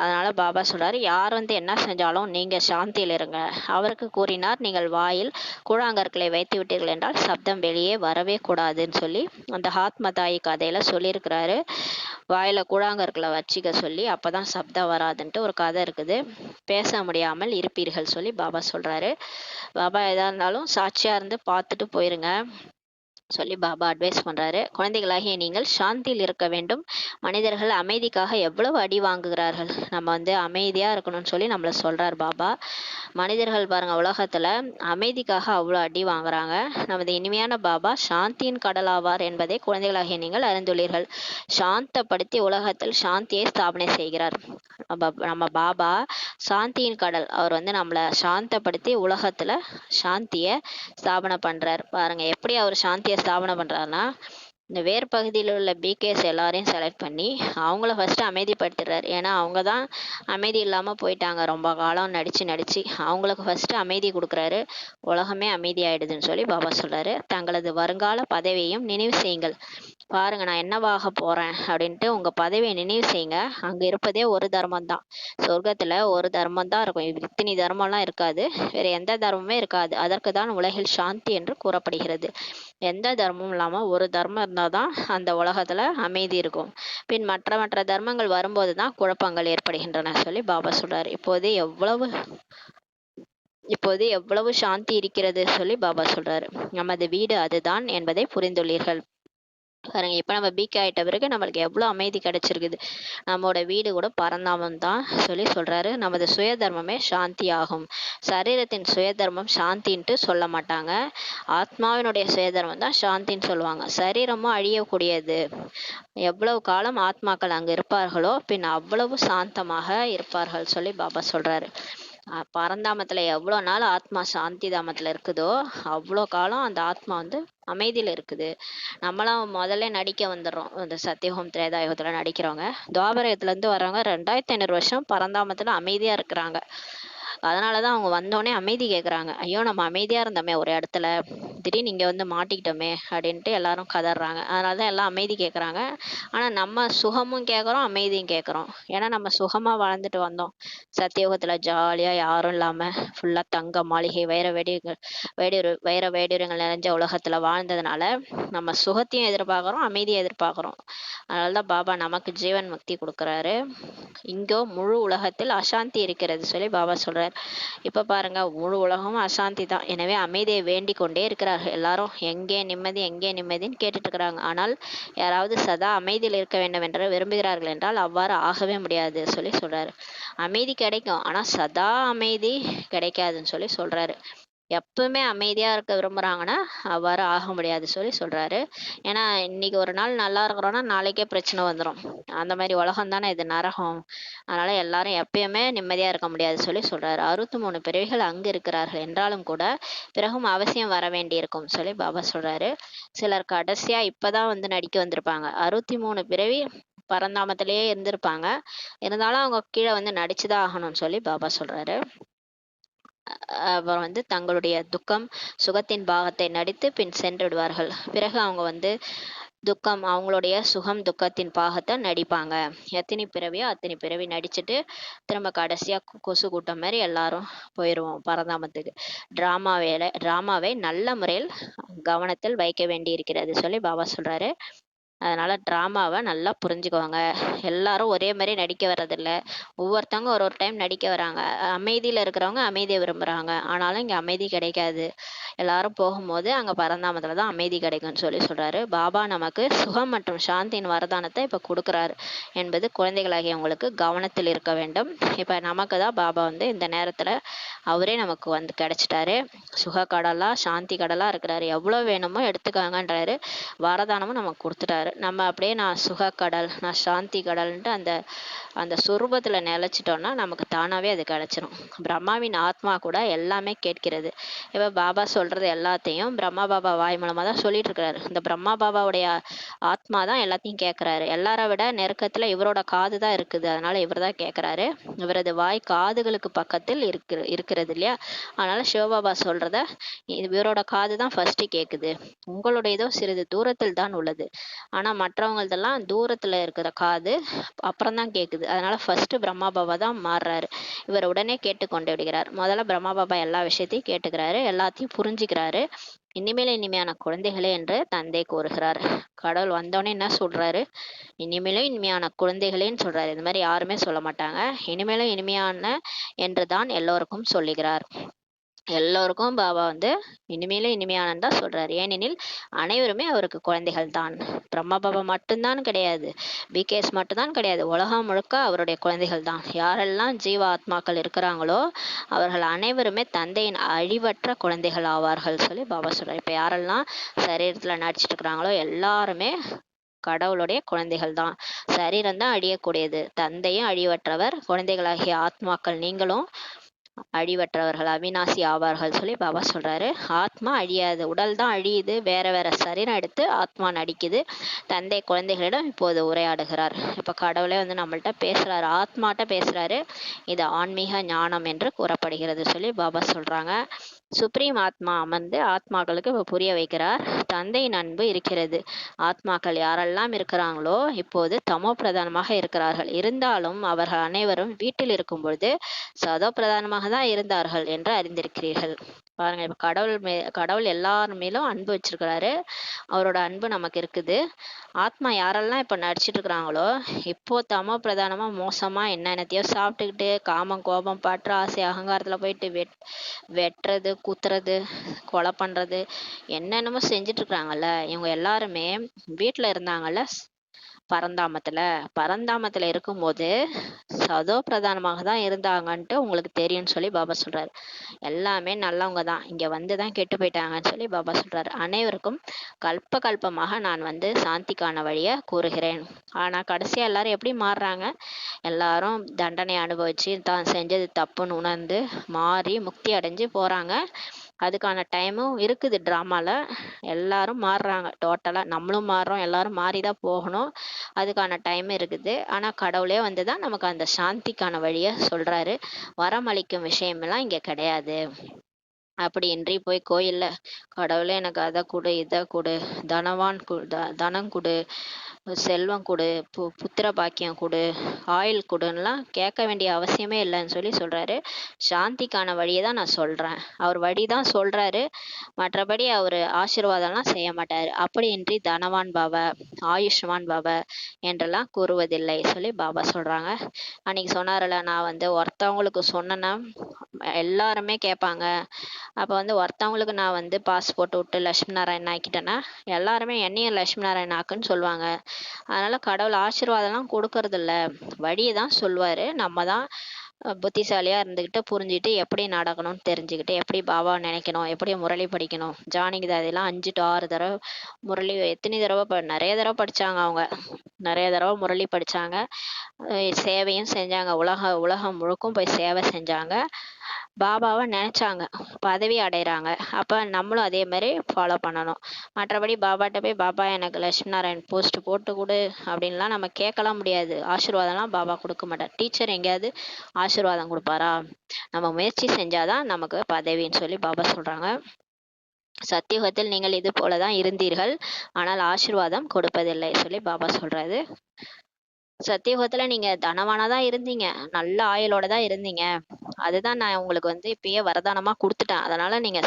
அதனால பாபா சொல்றாரு, யார் வந்து என்ன செஞ்சாலும் நீங்க சாந்தியில் இருங்க. அவருக்கு கூறினார், நீங்கள் வாயில் கூழாங்கற்களை வைத்து விட்டீர்கள் என்றால் சப்தம் வெளியே வரவே கூடாதுன்னு அந்த ஆத்ம தாய் கதையில சொல்லியிருக்கிறாரு. வாயில கூழாங்கற்களை வச்சுக்க அப்பதான் சப்தம் வராதுன்ட்டு ஒரு கதை இருக்குது. பேச முடியாமல் இருப்பீர்கள் பாபா சொல்றாரு. பாபா எதா இருந்தாலும் சாட்சியா இருந்து பார்த்துட்டு போயிருங்க பாபா அட்வைஸ் பண்றாரு. குழந்தைகளாகிய நீங்கள் சாந்தியில் இருக்க வேண்டும். மனிதர்கள் அமைதிக்காக எவ்வளவு அடி வாங்குகிறார்கள். நம்ம வந்து அமைதியா இருக்கணும்னு நம்மள சொல்றார் பாபா. மனிதர்கள் பாருங்க உலகத்துல அமைதிக்காக அவ்வளவு அடி வாங்குறாங்க. நமது இனிமையான பாபா சாந்தியின் கடலாவார் என்பதை குழந்தைகளாகிய நீங்கள் அறிந்துள்ளீர்கள். சாந்தப்படுத்தி உலகத்தில் சாந்தியை ஸ்தாபனை செய்கிறார். நம்ம பாபா சாந்தியின் கடல். அவர் வந்து நம்மள சாந்தப்படுத்தி உலகத்துல சாந்திய ஸ்தாபனை பண்றார். பாருங்க எப்படி அவர் சாந்தியை ஸ்தாபனை பண்றாருன்னா, இந்த வேர் பகுதியில் உள்ள பிகேஸ் எல்லாரையும் செலக்ட் பண்ணி அவங்கள ஃபர்ஸ்ட் அமைதிப்படுத்துறாரு. ஏன்னா அவங்க தான் அமைதி இல்லாம போயிட்டாங்க, ரொம்ப காலம் நடிச்சு அவங்களுக்கு ஃபர்ஸ்ட் அமைதி கொடுக்குறாரு. உலகமே அமைதி ஆயிடுதுன்னு பாபா சொல்றாரு. தங்களது வருங்கால பதவியையும் நினைவு செய்யுங்கள். பாருங்க நான் என்னவாக போறேன் அப்படின்ட்டு உங்க பதவியை நினைவு செய்யுங்க. அங்க இருப்பதே ஒரு தர்மம் தான். சொர்க்கத்துல ஒரு தர்மம் தான் இருக்கும், இத்தனி தர்மம்லாம் இருக்காது, வேற எந்த தர்மமே இருக்காது. அதற்கு தான் உலகில் சாந்தி என்று கூறப்படுகிறது. எந்த தர்மமும் இல்லாம ஒரு தர்மம் இருந்தாதான் அந்த உலகத்துல அமைதி இருக்கும். பின் மற்ற தர்மங்கள் வரும்போதுதான் குழப்பங்கள் ஏற்படுகின்றன பாபா சொல்றாரு. இப்போது எவ்வளவு சாந்தி இருக்கிறது பாபா சொல்றாரு. நமது வீடு அதுதான் என்பதை புரிந்துள்ளீர்கள். பாருங்க இப்ப நம்ம பிகே ஆயிட்ட பிறகு நம்மளுக்கு எவ்வளவு அமைதி கிடைச்சிருக்குது. நம்மளோட வீடு கூட பரந்தாமம் தான் சொல்றாரு. நமது சுய தர்மமே சாந்தி ஆகும். சரீரத்தின் சுயதர்மம் சாந்தின்ட்டு சொல்ல மாட்டாங்க. ஆத்மாவினுடைய சுயதர்மம் தான் சாந்தின்னு சொல்லுவாங்க. சரீரமும் அழியக்கூடியது. எவ்வளவு காலம் ஆத்மாக்கள் அங்கு இருப்பார்களோ பின் அவ்வளவு சாந்தமாக இருப்பார்கள் சொல்லி பாபா சொல்றாரு. பரந்தாமத்துல எவ்வளவு நாள் ஆத்மா சாந்தி தாமத்துல இருக்குதோ அவ்வளோ காலம் அந்த ஆத்மா வந்து அமைதியில இருக்குது. நம்மளாம் முதல்ல நடிக்க வந்துடுறோம். இந்த சத்தியஹோம் திரேதாயுகத்துல நடிக்கிறவங்க துவாபரகத்துல இருந்து வர்றவங்க 2500 வருஷம் பரந்தாமத்துல அமைதியா இருக்கிறாங்க. அதனாலதான் அவங்க வந்தோடனே அமைதி கேட்குறாங்க. ஐயோ நம்ம அமைதியா இருந்தோமே ஒரு இடத்துல, திடீர்னு இங்க வந்து மாட்டிக்கிட்டோமே அப்படின்ட்டு எல்லாரும் கதறாங்க. அதனாலதான் எல்லாம் அமைதி கேட்குறாங்க. ஆனா நம்ம சுகமும் கேட்குறோம், அமைதியும் கேட்குறோம். ஏன்னா நம்ம சுகமா வாழ்ந்துட்டு வந்தோம். சத்தியோகத்துல ஜாலியா யாரும் இல்லாம ஃபுல்லா தங்க மாளிகை வைர வேடிரங்கள் நிறைஞ்ச உலகத்துல வாழ்ந்ததுனால நம்ம சுகத்தையும் எதிர்பார்க்குறோம், அமைதியை எதிர்பார்க்குறோம். அதனாலதான் பாபா நமக்கு ஜீவன் முக்தி கொடுக்குறாரு. இங்கோ முழு உலகத்தில் அசாந்தி இருக்கிறது சொல்லி பாபா சொல்றாரு. இப்ப பாருங்க, முழு உலகமும் அசாந்தி தான். எனவே அமைதியை வேண்டிக் கொண்டே இருக்கிறார்கள் எல்லாரும். எங்கே நிம்மதி, எங்கே நிம்மதின்னு கேட்டுட்டு இருக்கிறாங்க. ஆனால் யாராவது சதா அமைதியில் இருக்க வேண்டும் என்று விரும்புகிறார்கள் என்றால் அவ்வாறு ஆகவே முடியாது சொல்லி சொல்றாரு. அமைதி கிடைக்கும், ஆனா சதா அமைதி கிடைக்காதுன்னு சொல்லி சொல்றாரு. எப்பவுமே அமைதியா இருக்க விரும்புறாங்கன்னா அவ்வாறு ஆக முடியாது சொல்லி சொல்றாரு. ஏன்னா இன்னைக்கு ஒரு நாள் நல்லா இருக்கிறோம்னா நாளைக்கே பிரச்சனை வந்துடும். அந்த மாதிரி உலகம் தானே இது, நரகம். அதனால எல்லாரும் எப்பயுமே நிம்மதியா இருக்க முடியாது சொல்லி சொல்றாரு. 63 பிறவிகள் அங்கு இருக்கிறார்கள் என்றாலும் கூட பிறகும் அவசியம் வர வேண்டி இருக்கும் சொல்லி பாபா சொல்றாரு. சிலர் கடைசியா இப்பதான் வந்து நடிக்க வந்திருப்பாங்க. 63 பிறவி பரந்தாமத்திலேயே இருந்திருப்பாங்க. இருந்தாலும் அவங்க கீழே வந்து நடிச்சுதான் ஆகணும்னு சொல்லி பாபா சொல்றாரு. அப்புறம் வந்து தங்களுடைய துக்கம் சுகத்தின் பாகத்தை நடித்து பின் சென்று விடுவார்கள். பிறகு அவங்க வந்து துக்கம் அவங்களுடைய சுகம் துக்கத்தின் பாகத்தை நடிப்பாங்க. எத்தனை பிறவியோ அத்தனை பிறவி நடிச்சுட்டு திரும்ப கடைசியா கொசு கூட்டம் மாதிரி எல்லாரும் போயிடுவோம் பரந்தாமத்துக்கு. டிராமாவை நல்ல முறையில் கவனத்தில் வைக்க வேண்டி இருக்கிறது சொல்லி பாபா சொல்றாரு. அதனால டிராமாவை நல்லா புரிஞ்சுக்குவாங்க. எல்லாரும் ஒரே மாதிரி நடிக்க வர்றதில்ல. ஒவ்வொருத்தவங்க ஒரு ஒரு டைம் நடிக்க வராங்க. அமைதியில இருக்கிறவங்க அமைதியை விரும்புறாங்க. ஆனாலும் இங்க அமைதி கிடைக்காது. எல்லாரும் போகும்போது அங்க பரந்தாமத்துல தான் அமைதி கிடைக்கும்னு சொல்லி சொல்றாரு. பாபா நமக்கு சுகம் மற்றும் சாந்தியின் வரதானத்தை இப்ப கொடுக்குறாரு என்பது குழந்தைகளாகிய உங்களுக்கு கவனத்தில் இருக்க வேண்டும். இப்ப நமக்கு தான் பாபா வந்து இந்த நேரத்துல அவரே நமக்கு வந்து கிடைச்சிட்டாரு. சுக கடலா சாந்தி கடலா இருக்கிறாரு. எவ்வளவு வேணுமோ எடுத்துக்காங்கன்றாரு. வரதானமும் நமக்கு கொடுத்துட்டாரு. நம்ம அப்படியே நான் சுக கடல், நான் சாந்தி கடல்ன்ட்டு அந்த அந்த சுரூபத்துல நிலைச்சிட்டோம்னா நமக்கு தானாவே அது கிடைச்சிரும். பிரம்மாவின் ஆத்மா கூட எல்லாமே கேட்கிறது. இப்ப பாபா சொல்றது எல்லாத்தையும் பிரம்மா பாபா வாய் மூலமா தான் சொல்லிட்டு இருக்கிறாரு. இந்த பிரம்மா பாபாவுடைய ஆத்மா தான் எல்லாத்தையும் கேட்கிறாரு. எல்லாரை விட நெருக்கத்துல இவரோட காது தான் இருக்குது. அதனால இவர் தான் கேட்கிறாரு. இவரது வாய் காதுகளுக்கு பக்கத்தில் இருக்கிறது இல்லையா. அதனால சிவபாபா சொல்றத இவரோட காது தான் ஃபர்ஸ்ட் கேக்குது. உங்களுடையதோ சிறிது தூரத்தில் தான் உள்ளது. ஆனா மற்றவங்களதெல்லாம் தூரத்துல இருக்கிற காது அப்புறம் தான் கேக்குது. அதனால ஃபர்ஸ்ட் பிரம்மா பாபா தான் மாறுறாரு. இவர் உடனே கேட்டுக்கொண்டு விடுகிறார். முதல்ல பிரம்மா பாபா எல்லா விஷயத்தையும் கேட்டுக்கிறாரு, எல்லாத்தையும் புரிஞ்சுக்கிறாரு. இனிமையான குழந்தைகளே என்று தந்தை கூறுகிறார். கடவுள் வந்தோடனே என்ன சொல்றாரு? இனிமேலும் இனிமையான குழந்தைகளேன்னு சொல்றாரு. இந்த மாதிரி யாருமே சொல்ல மாட்டாங்க. இனிமேலும் இனிமையான என்று தான் எல்லோருக்கும் சொல்லுகிறார். எல்லோருக்கும் பாபா வந்து இனிமேலும் இனிமையானன்னு தான் சொல்றாரு. ஏனெனில் அனைவருமே அவருக்கு குழந்தைகள் தான். பிரம்மா பாபா மட்டும்தான் கிடையாது, பிகேஎஸ் மட்டும்தான் கிடையாது, உலகம் முழுக்க அவருடைய குழந்தைகள் தான். யாரெல்லாம் ஜீவ ஆத்மாக்கள் இருக்கிறாங்களோ அவர்கள் அனைவருமே தந்தையின் அழிவற்ற குழந்தைகள் ஆவார்கள் சொல்லி பாபா சொல்றாரு. இப்ப யாரெல்லாம் சரீரத்துல நடிச்சிட்டு இருக்கிறாங்களோ எல்லாருமே கடவுளுடைய குழந்தைகள் தான். சரீரம் தான் அழியக்கூடியது, தந்தையும் அழிவற்றவர். குழந்தைகளாகிய ஆத்மாக்கள் நீங்களும் அழிவற்றவர்கள், அவிநாசி ஆவார்கள் சொல்லி பாபா சொல்றாரு. ஆத்மா அழியாது, உடல் தான் அழியுது, வேற வேற சரீரம் எடுத்து ஆத்மா நடிக்குது. தந்தை குழந்தைகளிடம் இப்போது உரையாடுகிறார். இப்ப கடவுளே வந்து நம்மள்ட்ட பேசுறாரு, ஆத்மாட்ட பேசுறாரு. இது ஆன்மீக ஞானம் என்று கூறப்படுகிறது சொல்லி பாபா சொல்றாங்க. சுப்ரீம் ஆத்மா அமர்ந்து ஆத்மாக்களுக்கு புரிய வைக்கிறார். தந்தையின் அன்பு இருக்கிறது. ஆத்மாக்கள் யாரெல்லாம் இருக்கிறாங்களோ இப்போது தமோ பிரதானமாக இருக்கிறார்கள். இருந்தாலும் அவர்கள் அனைவரும் வீட்டில் இருக்கும் பொழுது சதோ பிரதானமாக தான் இருந்தார்கள் என்று அறிந்திருக்கிறீர்கள். பாருங்க, இப்ப கடவுள் எல்லார் மேலும் அன்பு வச்சிருக்கிறாரு. அவரோட அன்பு நமக்கு இருக்குது. ஆத்மா யாரெல்லாம் இப்ப நடிச்சிட்டு இருக்கிறாங்களோ இப்போ தமோ பிரதானமா மோசமா என்னென்னத்தையோ சாப்பிட்டுக்கிட்டு காமம் கோபம் பற்று ஆசை அகங்காரத்துல போயிட்டு வெட்டுறது குத்துறது கொலை பண்றது என்னென்னமோ செஞ்சுட்டு இருக்காங்கல்ல. இவங்க எல்லாருமே வீட்டுல இருந்தாங்கல்ல பரந்தாமத்துல பரந்தாமத்துல இருக்கும்போது சதோ பிரதானமாக தான் இருந்தாங்கன்ட்டு உங்களுக்கு தெரியும்னு சொல்லி பாபா சொல்றாரு. எல்லாமே நல்லவங்க தான், இங்க வந்துதான் கெட்டு போயிட்டாங்கன்னு சொல்லி பாபா சொல்றாரு. அனைவருக்கும் கல்ப கல்பமாக நான் வந்து சாந்திக்கான வழிய கூறுகிறேன். ஆனா கடைசியா எல்லாரும் எப்படி மாறுறாங்க? எல்லாரும் தண்டனை அனுபவிச்சு தான் செஞ்சது தப்புன்னு உணர்ந்து மாறி முக்தி அடைஞ்சு போறாங்க. அதுக்கான டைமும் இருக்குது ட்ராமால. எல்லாரும் மாறுறாங்க டோட்டலா. நம்மளும் மாறுறோம், எல்லாரும் மாறிதான் போகணும். அதுக்கான டைம் இருக்குது. ஆனா கடவுளே வந்துதான் நமக்கு அந்த சாந்திக்கான வழிய சொல்றாரு. வரமளிக்கும் விஷயமெல்லாம் இங்க கிடையாது. அப்படின்றி போய் கோயில்ல கடவுளே எனக்கு அதை கொடு இதை கொடு, தனம் கொடு, செல்வம் கொடு, புத்திர பாக்கியம் கொடு, ஆயுள் கொடுன்னுலாம் கேட்க வேண்டிய அவசியமே இல்லைன்னு சொல்லி சொல்றாரு. சாந்திக்கான வழியை தான் நான் சொல்றேன். அவர் வழி தான் சொல்றாரு, மற்றபடி அவர் ஆசீர்வாதம்லாம் செய்ய மாட்டாரு. அப்படியின்றி தனவான் பவ, ஆயுஷ்மான் பவ என்றெல்லாம் கூறுவதில்லை சொல்லி பாபா சொல்றாங்க. அன்னைக்கு சொன்னார்ல, நான் வந்து ஒருத்தவங்களுக்கு சொன்னேன்னா எல்லாருமே கேட்பாங்க. அப்போ வந்து ஒருத்தவங்களுக்கு நான் வந்து பாஸ்போர்ட் விட்டு லட்சுமி நாராயணன் ஆக்கிட்டேன்னா எல்லாருமே என்னையும் லட்சுமி நாராயணன் ஆக்குன்னு சொல்லுவாங்க. அதனால கடவுள் ஆசீர்வாதம்லாம் கொடுக்கறது இல்ல, வழியை தான் சொல்லுவாரு. நம்ம தான் புத்திசாலியா இருந்துக்கிட்டு புரிஞ்சுக்கிட்டு எப்படி நடக்கணும்னு தெரிஞ்சுக்கிட்டு எப்படி பாபாவை நினைக்கணும், எப்படி முரளி படிக்கணும். ஜானகி தாதிலாம் 5 to 6 தடவை முரளி, எத்தனை தடவை நிறைய தடவை படிச்சாங்க அவங்க. நிறைய தடவை முரளி படிச்சாங்க. சேவையும் செஞ்சாங்க. உலகம் முழுக்கும் போய் சேவை செஞ்சாங்க. பாபாவை நினைச்சாங்க, பதவி அடைகிறாங்க. அப்போ நம்மளும் அதே மாதிரி ஃபாலோ பண்ணணும். மற்றபடி பாபாட்ட போய் பாபா எனக்கு லட்சுமி நாராயண் போஸ்ட் போட்டு கொடு அப்படின்லாம் நம்ம கேட்கலாம் முடியாது. ஆசீர்வாதம்லாம் பாபா கொடுக்க மாட்டார். டீச்சர் எங்கேயாவது ஆசீர்வாதம் கொடுப்பாரா? நம்ம முயற்சி செஞ்சாதான் நமக்கு பதவின்னு சொல்லி பாபா சொல்றாங்க. சத்தியுகத்தில் நீங்கள் இது போலதான் இருந்தீர்கள், ஆனால் ஆசீர்வாதம் கொடுப்பதில்லை சொல்லி பாபா சொல்றாரு. சத்தியுகத்துல நீங்க தனவானா தான் இருந்தீங்க, நல்ல ஆயுளோட தான் இருந்தீங்க. அதுதான் நான் உங்களுக்கு வந்து இப்பயே வரதானமா கொடுத்துட்டேன். அதனால நீங்க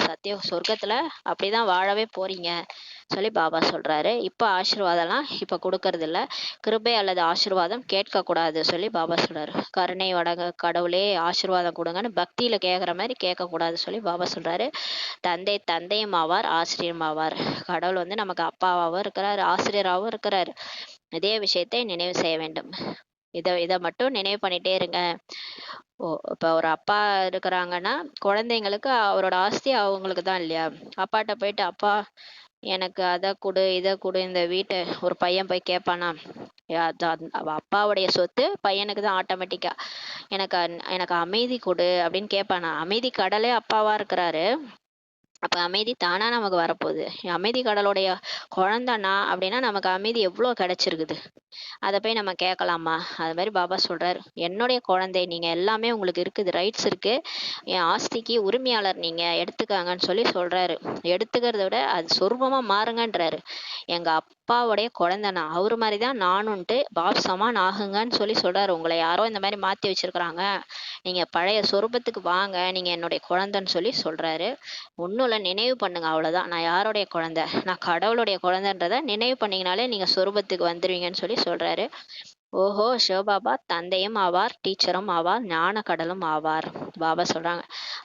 சொர்க்கத்துல அப்படிதான் வாழவே போறீங்க சொல்லி பாபா சொல்றாரு. இப்ப ஆசீர்வாதம்லாம் இப்ப கொடுக்கறது இல்ல. கிருபை அல்லது ஆசீர்வாதம் கேட்க கூடாது சொல்லி பாபா சொல்றாரு. கருணை வடங்க கடவுளே ஆசீர்வாதம் கொடுங்கன்னு பக்தியில கேட்குற மாதிரி கேட்க கூடாது சொல்லி பாபா சொல்றாரு. தந்தையும் ஆவார், ஆசிரியரும் ஆவார். கடவுள் வந்து நமக்கு அப்பாவாகவும் இருக்கிறாரு, ஆசிரியராகவும் இருக்கிறாரு. இதே விஷயத்தை நினைவு செய்ய வேண்டும். இதை மட்டும் நினைவு பண்ணிட்டே இருங்க. இப்போ ஒரு அப்பா இருக்கிறாங்கன்னா குழந்தைங்களுக்கு அவரோட ஆஸ்தி அவங்களுக்கு தான் இல்லையா? அப்பாட்ட போயிட்டு அப்பா எனக்கு அதை கொடு இதை கொடு, இந்த வீட்டை ஒரு பையன் போய் கேட்பானா? அப்பாவுடைய சொத்து பையனுக்கு தான் ஆட்டோமேட்டிக்கா. எனக்கு அமைதி கொடு அப்படின்னு கேட்பானா? அமைதி கடலே அப்பாவா இருக்கிறாரு. அப்ப அமைதி தானா நமக்கு வரப்போகுது. அமைதி கடலுடைய குழந்தைனா அப்படின்னா நமக்கு அமைதி எவ்வளோ கிடைச்சிருக்குது. அதை போய் நம்ம கேட்கலாமா? அது மாதிரி பாபா சொல்றாரு, என்னுடைய குழந்தை நீங்க, எல்லாமே உங்களுக்கு இருக்குது, ரைட்ஸ் இருக்கு, என் ஆஸ்திக்கு உரிமையாளர் நீங்க, எடுத்துக்காங்கன்னு சொல்லி சொல்றாரு. எடுத்துக்கிறத விட அது சொரூபமா மாறுங்கன்றாரு. எங்க அப்பாவுடைய குழந்தை நான், அவரு மாதிரிதான் நானுன்ட்டு பாப் சமான் ஆகுங்கன்னு சொல்லி சொல்றாரு. உங்களை யாரோ இந்த மாதிரி மாத்தி வச்சிருக்கிறாங்க, நீங்க பழைய சொரூபத்துக்கு வாங்க, நீங்க என்னுடைய குழந்தைன்னு சொல்லி சொல்றாரு. ஒன்றும் இல்லை, நினைவு பண்ணுங்க, அவ்வளோதான். நான் யாருடைய குழந்தை? நான் கடவுளுடைய குழந்தைன்றதை நினைவு பண்ணீங்கனாலே நீங்கள் சொரூபத்துக்கு வந்துடுவீங்கன்னு சொல்லி சொல்கிறாரு. ஓஹோ, சிவபாபா தந்தையும் ஆவார், டீச்சரும் ஆவார், ஞான கடலும் ஆவார். பாபா சொல்றாங்க,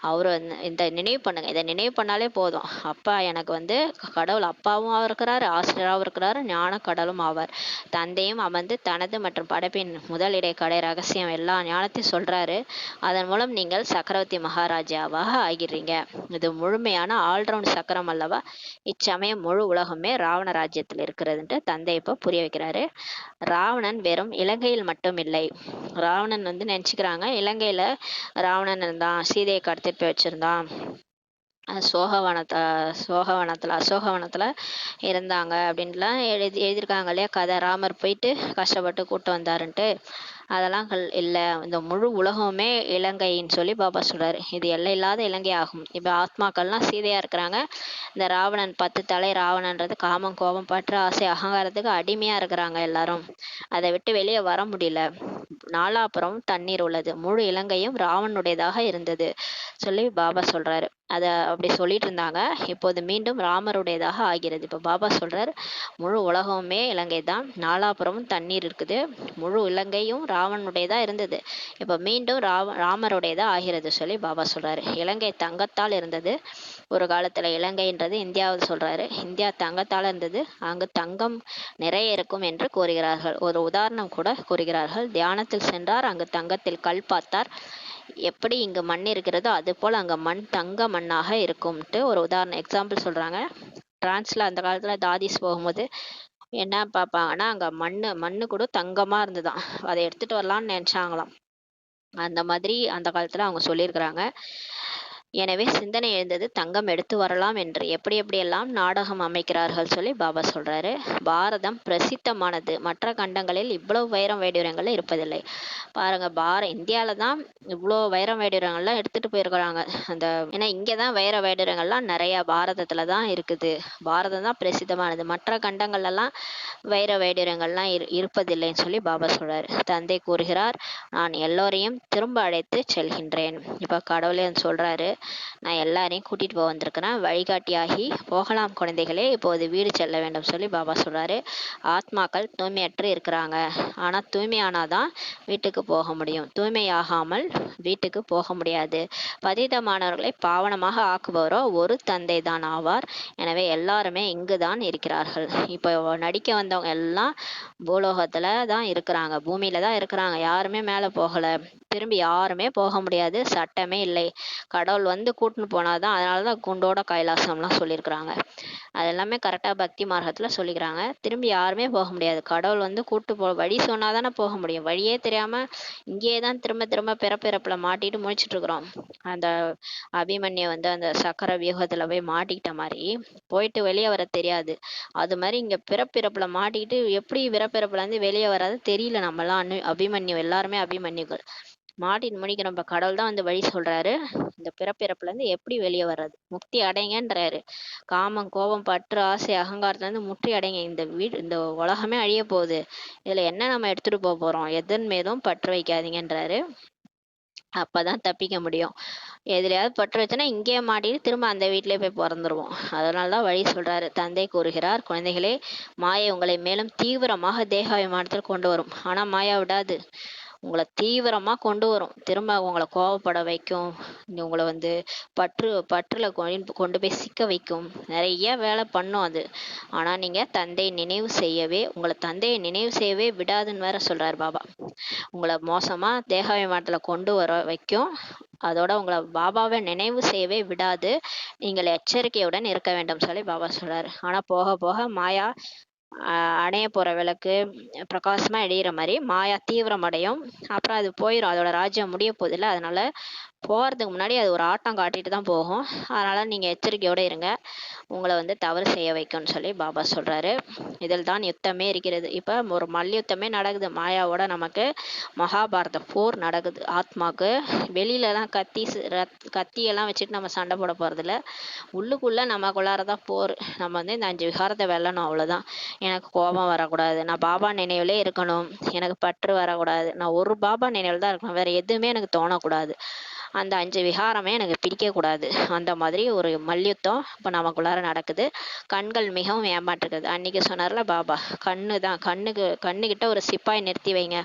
அவரு இந்த நினைவு பண்ணுங்க, இதை நினைவு பண்ணாலே போதும். அப்பா எனக்கு வந்து கடவுள் அப்பாவும் இருக்கிறாரு, ஆசிரியராகவும் இருக்கிறாரு, ஞான கடலும் ஆவார். தந்தையும் அமர்ந்து தனது மற்றும் படைப்பின் முதல் இடைக்கடை ரகசியம் எல்லா ஞானத்தையும் சொல்றாரு. அதன் மூலம் நீங்கள் சக்கரவர்த்தி மகாராஜாவாக ஆகிறீங்க. இது முழுமையான ஆல்ரவுண்ட் சக்கரம் அல்லவா? இச்சமயம் முழு உலகமே ராவண ராஜ்யத்தில் இருக்கிறதுன்ட்டு தந்தை இப்போ புரிய வைக்கிறாரு. ராவணன் வெறும் இலங்கையில் மட்டும் இல்லை. ராவணன் வந்து நினைச்சுக்கிறாங்க இலங்கையில ராவணன் இருந்தான், சீதையை கடத்திட்டு போய் வச்சிருந்தான், அசோகவனத்துல இருந்தாங்க அப்படின்ட்டுலாம் எழுதியிருக்காங்க இல்லையா கதை. ராமர் போயிட்டு கஷ்டப்பட்டு கூட்டு வந்தாருன்ட்டு. அதெல்லாம் இல்லை, இந்த முழு உலகமே இலங்கைன்னு சொல்லி பாபா சொல்றாரு. இது எல்லை இல்லாத இலங்கை ஆகும். இப்போ ஆத்மாக்கள்லாம் சீதையா இருக்கிறாங்க. இந்த ராவணன் 10 தலை ராவணன்றது காமம், கோபம், பற்று, ஆசை, அகங்காரத்துக்கு அடிமையா இருக்கிறாங்க எல்லாரும். அதை விட்டு வெளியே வர முடியல. நாலாப்புறம் தண்ணீர் உள்ளது. முழு இலங்கையும் ராவனுடையதாக இருந்தது சொல்லி பாபா சொல்றாரு. அதை அப்படி சொல்லிட்டு இருந்தாங்க. இப்போது மீண்டும் ராமருடையதாக ஆகிறது. இப்போ பாபா சொல்றார், முழு உலகமுமே இலங்கை தான், நாலாபுறமும் தண்ணீர் இருக்குது, முழு இலங்கையும் ராவனுடையதா இருந்தது, இப்போ மீண்டும் ராமருடையதா ஆகிறது சொல்லி பாபா சொல்றாரு. இலங்கை தங்கத்தால் இருந்தது ஒரு காலத்துல, இலங்கைன்றது இந்தியாவை சொல்றாரு, இந்தியா தங்கத்தால் இருந்தது, அங்கு தங்கம் நிறைய இருக்கும் என்று கூறுகிறார்கள். ஒரு உதாரணம் கூட கூறுகிறார்கள். தியானத்தில் சென்றார், அங்கு தங்கத்தில் கல் பார்த்தார், எப்படி இங்கு மண் இருக்கிறதோ அது போல் அங்க மண் தங்க மண்ணாக இருக்கும்ட்டு ஒரு உதாரணம் எக்ஸாம்பிள் சொல்றாங்க. பிரான்ஸ்ல அந்த காலத்துல தாதிஸ் போகும்போது என்ன பார்ப்பாங்கன்னா, அங்க மண்ணு கூட தங்கமா இருந்துதான், அதை எடுத்துட்டு வரலாம்னு நினைச்சாங்களாம். அந்த மாதிரி அந்த காலத்துல அவங்க சொல்லியிருக்கிறாங்க. எனவே சிந்தனை எழுந்தது, தங்கம் எடுத்து வரலாம் என்று. எப்படி எப்படியெல்லாம் நாடகம் அமைக்கிறார்கள் சொல்லி பாபா சொல்றாரு. பாரதம் பிரசித்தமானது, மற்ற கண்டங்களில் இவ்வளவு வைரம் வைடூரியங்கள் இருப்பதில்லை. பாருங்க, இந்தியாவில தான் இவ்வளோ வைரம் வைடூரியங்கள்லாம் எடுத்துட்டு போயிருக்கிறாங்க. அந்த ஏன்னா இங்கே தான் வைர வைடூரியங்கள்லாம் நிறைய பாரதத்துல தான் இருக்குது. பாரதம் தான் பிரசித்தமானது, மற்ற கண்டங்கள்லாம் வைர வைடூரியங்கள்லாம் இருப்பதில்லைன்னு சொல்லி பாபா சொல்றாரு. தந்தை கூறுகிறார், நான் எல்லோரையும் திரும்ப அழைத்து செல்கின்றேன். இப்போ கடவுளே சொல்றாரு, நான் எல்லாரையும் கூட்டிட்டு போக வந்திருக்கிறேன், வழிகாட்டியாகி போகலாம் குழந்தைகளே, இப்போது வீடு செல்ல வேண்டும் சொல்லி பாபா சொல்றாரு. ஆத்மாக்கள் தூய்மையற்று இருக்கிறாங்க, ஆனா தூய்மையானாதான் வீட்டுக்கு போக முடியும், தூய்மையாகாமல் வீட்டுக்கு போக முடியாது. பதிதமானவர்களை பாவனமாக ஆக்குபவரோ ஒரு தந்தை தான் ஆவார். எனவே எல்லாருமே இங்குதான் இருக்கிறார்கள். இப்போ நடிக்க வந்தவங்க எல்லாம் பூலோகத்துல தான் இருக்கிறாங்க, பூமியில தான் இருக்கிறாங்க, யாருமே மேல போகல, திரும்பி யாருமே போக முடியாது, சட்டமே இல்லை. கடவுள் கூட்டின்னு போனாதான், அதனாலதான் குண்டோட கைலாசம்லாம் சொல்லியிருக்கிறாங்க. அது எல்லாமே கரெக்டா பக்தி மார்க்கத்துல சொல்லிக்கிறாங்க. திரும்பி யாருமே போக முடியாது, கடவுள் கூட்டு வழி சொன்னாதானே போக முடியும். வழியே தெரியாம இங்கேயே தான் திரும்ப திரும்ப பிறப்பிறப்புல மாட்டிட்டு முடிச்சிட்டு இருக்கிறோம். அந்த அபிமன்யு அந்த சக்கர வியூகத்துல போய் மாட்டிக்கிட்ட மாதிரி போயிட்டு வெளியே வர தெரியாது. அது மாதிரி இங்க பிறப்பிறப்புல மாட்டிக்கிட்டு எப்படி பிறப்பிறப்புல இருந்து வெளியே வராது தெரியல. நம்மலாம் அபிமன்யு, எல்லாருமே அபிமன்யுகள் மாட்டின் முடிக்க நம்ம கடவுள் தான் வழி சொல்றாரு. இந்த பிறப்பிறப்புல இருந்து எப்படி வெளியே வர்றது, முக்தி அடைங்கன்றாரு. காமம், கோபம், பற்று, ஆசை, அகங்காரத்துல இருந்து முற்றி அடைங்க. இந்த உலகமே அழிய போகுது, இதுல என்ன நம்ம எடுத்துட்டு போறோம், எதன் மீதும் பற்று வைக்காதீங்கன்றாரு. அப்பதான் தப்பிக்க முடியும். எதுலையாவது பற்று வச்சுன்னா இங்கேயே மாட்டிட்டு திரும்ப அந்த வீட்டிலே போய் பிறந்துருவோம். அதனாலதான் வழி சொல்றாரு. தந்தை கூறுகிறார், குழந்தைகளே, மாயை உங்களை மேலும் தீவிரமாக தேகாபிமானத்தில் கொண்டு வரும். ஆனா மாயா விடாது, உங்களை தீவிரமா கொண்டு வரும், திரும்ப உங்களை கோவப்பட வைக்கும், உங்களை பற்றுல கொண்டு போய் சிக்க வைக்கும், நிறைய வேலை பண்ணும் அது. ஆனா நீங்க தந்தையை நினைவு செய்யவே விடாதுன்னு வேற சொல்றாரு பாபா. உங்களை மோசமா தேகாபிமானத்துல கொண்டு வர வைக்கும், அதோட உங்களை பாபாவை நினைவு செய்யவே விடாது, நீங்கள் எச்சரிக்கையுடன் இருக்க வேண்டும் சொல்லி பாபா சொல்றாரு. ஆனா போக போக மாயா அணைய போற விளக்கு பிரகாசமா எரியிற மாதிரி மாயா தீவிரம் அடையும். அப்புறம் அது போயிடும், அதோட ராஜ்யம் முடிய போதில்லை. அதனால போறதுக்கு முன்னாடி அது ஒரு ஆட்டம் காட்டிட்டு தான் போகும். அதனால நீங்க எச்சரிக்கையோட இருங்க, உங்களை தவறு செய்ய வைக்கும்னு சொல்லி பாபா சொல்றாரு. இதில் தான் யுத்தமே இருக்கிறது. இப்ப ஒரு மல்யுத்தமே நடக்குது மாயாவோட. நமக்கு மகாபாரத போர் நடக்குது. ஆத்மாக்கு வெளியில எல்லாம் கத்தியெல்லாம் வச்சுட்டு நம்ம சண்டை போட போறது இல்ல, உள்ளுக்குள்ள நமக்குள்ளாரதான் போர். நம்ம இந்த 5 விகாரத்தை வெல்லணும், அவ்வளவுதான். எனக்கு கோபம் வரக்கூடாது, நான் பாபா நினைவுலே இருக்கணும், எனக்கு பற்று வரக்கூடாது, நான் ஒரு பாபா நினைவுல தான் இருக்கணும், வேற எதுவுமே எனக்கு தோணக்கூடாது, அந்த 5 விகாரமே எனக்கு பிடிக்க கூடாது. அந்த மாதிரி ஒரு மல்யுத்தம் இப்ப நமக்குள்ளார நடக்குது. கண்கள் மிகவும் ஏமாற்றுகிறது. அன்னைக்கு சொன்னார்ல பாபா, கண்ணுகிட்ட ஒரு சிப்பாய் நிறுத்தி வைங்க,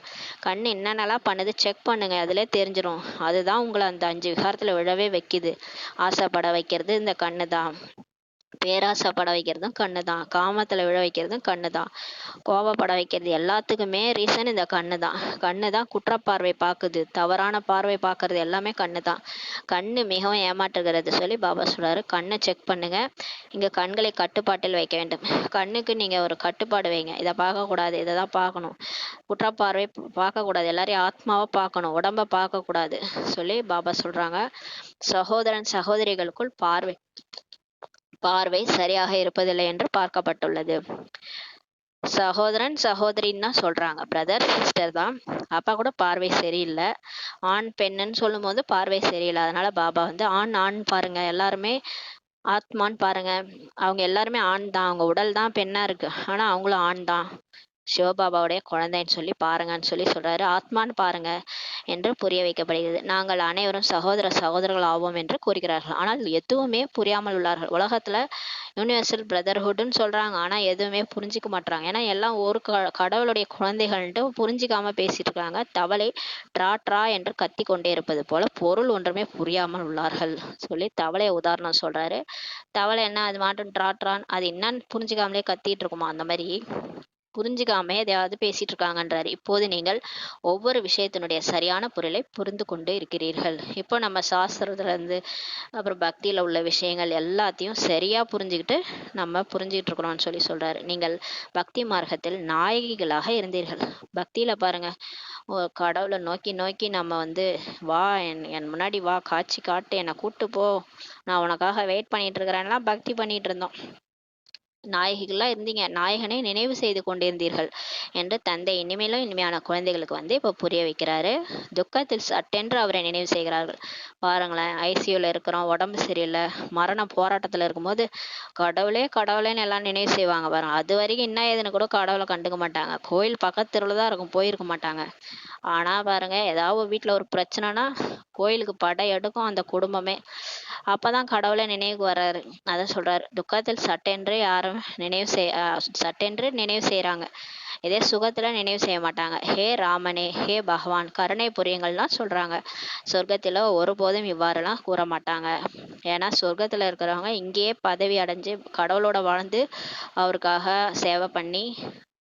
கண்ணு என்னென்னலாம் பண்ணுது செக் பண்ணுங்க, அதுல தெரிஞ்சிடும். அதுதான் உங்களை அந்த 5 விகாரத்துல விழவே வைக்குது. ஆசைப்பட வைக்கிறது இந்த கண்ணு தான், பேராசைப்பட வைக்கிறதும் கண்ணு தான், காமத்துல விழ வைக்கிறதும் கண்ணு தான், கோபப்பட வைக்கிறது எல்லாத்துக்குமே ரீசன் இந்த கண்ணு தான். கண்ணு தான் குற்றப்பார்வை பார்க்குது, தவறான பார்வை பார்க்கறது எல்லாமே கண்ணு தான். கண்ணு மிகவும் ஏமாற்றுகிறது சொல்லி பாபா சொல்றாரு. கண்ணை செக் பண்ணுங்க. இங்க கண்களை கட்டுப்பாட்டில் வைக்க வேண்டும். கண்ணுக்கு நீங்க ஒரு கட்டுப்பாடு வைங்க, இதை பார்க்கக்கூடாது, இதை தான் பார்க்கணும், குற்றப்பார்வை பார்க்கக்கூடாது, எல்லாரையும் ஆத்மாவை பார்க்கணும், உடம்ப பார்க்கக்கூடாது சொல்லி பாபா சொல்றாங்க. சகோதரன் சகோதரிகளுக்குள் பார்வை சரியாக இருப்பதில்லை என்று பார்க்கப்பட்டுள்ளது. சகோதரன் சகோதரின்னு தான் சொல்றாங்க, பிரதர் சிஸ்டர் தான். அப்பா கூட பார்வை சரியில்லை, ஆண் பெண்ணுன்னு சொல்லும் போது பார்வை சரியில்லை. அதனால பாபா ஆண் பாருங்க, எல்லாருமே ஆத்மான்னு பாருங்க, அவங்க எல்லாருமே ஆண் தான், அவங்க உடல் தான் பெண்ணா இருக்கு, ஆனா அவங்களும் ஆண் தான், சிவபாபாவுடைய குழந்தைன்னு சொல்லி பாருங்கன்னு சொல்லி சொல்றாரு. ஆத்மான்னு பாருங்க, என்று புரிய வைக்கப்படுகிறது. நாங்கள் அனைவரும் சகோதர சகோதரர்கள் ஆவோம் என்று கூறுகிறார்கள். ஆனால் எதுவுமே புரியாமல் உள்ளார்கள். உலகத்துல யூனிவர்சல் பிரதர்ஹுட்னு சொல்றாங்க, ஆனா எதுவுமே புரிஞ்சிக்க மாட்றாங்க. ஏன்னா எல்லாம் ஒரு கடவுளுடைய குழந்தைகள்ன்ட்டு புரிஞ்சிக்காம பேசிட்டு இருக்காங்க. தவளை ட்ரா ட்ரா என்று கத்தி கொண்டே இருப்பது போல பொருள் ஒன்றுமே புரியாமல் உள்ளார்கள் சொல்லி தவளைய உதாரணம் சொல்றாரு. தவளை என்ன அது மாட்டும் ட்ரா ட்ரான்னு அது என்னன்னு புரிஞ்சுக்காமலே கத்திட்டு இருக்குமா, அந்த மாதிரி புரிஞ்சுக்காம எதையாவது பேசிட்டு இருக்காங்கன்றாரு. இப்போது நீங்கள் ஒவ்வொரு விஷயத்தினுடைய சரியான பொருளை புரிந்து கொண்டு இருக்கிறீர்கள். இப்போ நம்ம சாஸ்திரத்துல இருந்து அப்புறம் பக்தியில உள்ள விஷயங்கள் எல்லாத்தையும் சரியா புரிஞ்சுக்கிட்டு நம்ம புரிஞ்சுக்கிட்டு இருக்கிறோம்னு சொல்லி சொல்றாரு. நீங்கள் பக்தி மார்க்கத்தில் நாயகிகளாக இருந்தீர்கள். பக்தியில பாருங்க, கடவுளை நோக்கி நோக்கி நம்ம வந்து வா என் முன்னாடி வா, காட்சி காட்டு, என்னை கூட்டு போ, நான் உனக்காக வெயிட் பண்ணிட்டு இருக்கிறேன்லாம் பக்தி பண்ணிட்டு இருந்தோம். நாயகிகளா இருந்தீங்க, நாயகனை நினைவு செய்து கொண்டிருந்தீர்கள் என்று தந்தை இனிமேலும் இனிமையான குழந்தைகளுக்கு வந்து இப்போ புரிய வைக்கிறாரு. துக்கத்தில் சட்டென்று அவரை நினைவு செய்கிறார்கள். பாருங்களேன், ஐசியூல இருக்கிறோம், உடம்பு சரியில்லை, மரண போராட்டத்துல இருக்கும்போது கடவுளே கடவுளேன்னு எல்லாம் நினைவு செய்வாங்க பாருங்க. அது வரைக்கும் என்ன ஏதுன்னு கூட கடவுளை கண்டுக்க மாட்டாங்க. கோயில் பக்கத்துல தான் இருக்கும், போயிருக்க மாட்டாங்க. ஆனா பாருங்க, ஏதாவது வீட்டுல ஒரு பிரச்சனைனா கோயிலுக்கு படை எடுக்கும் அந்த குடும்பமே. அப்பதான் கடவுளை நினைவுக்கு வர்றாரு. அதான் சொல்றாரு, துக்கத்தில் சட்டென்று யாரும் சட்டென்று நினைவு செய்யறாங்க, இதே சுகத்துல நினைவு செய்ய மாட்டாங்க. ஹே ராமனே, ஹே பகவான், கருணை புரியுங்கள்லாம் சொல்றாங்க. சொர்க்கத்துல ஒருபோதும் இவ்வாறுலாம் கூற மாட்டாங்க. ஏன்னா சொர்க்கத்துல இருக்கிறவங்க இங்கேயே பதவி அடைஞ்சு கடவுளோட வாழ்ந்து அவருக்காக சேவை பண்ணி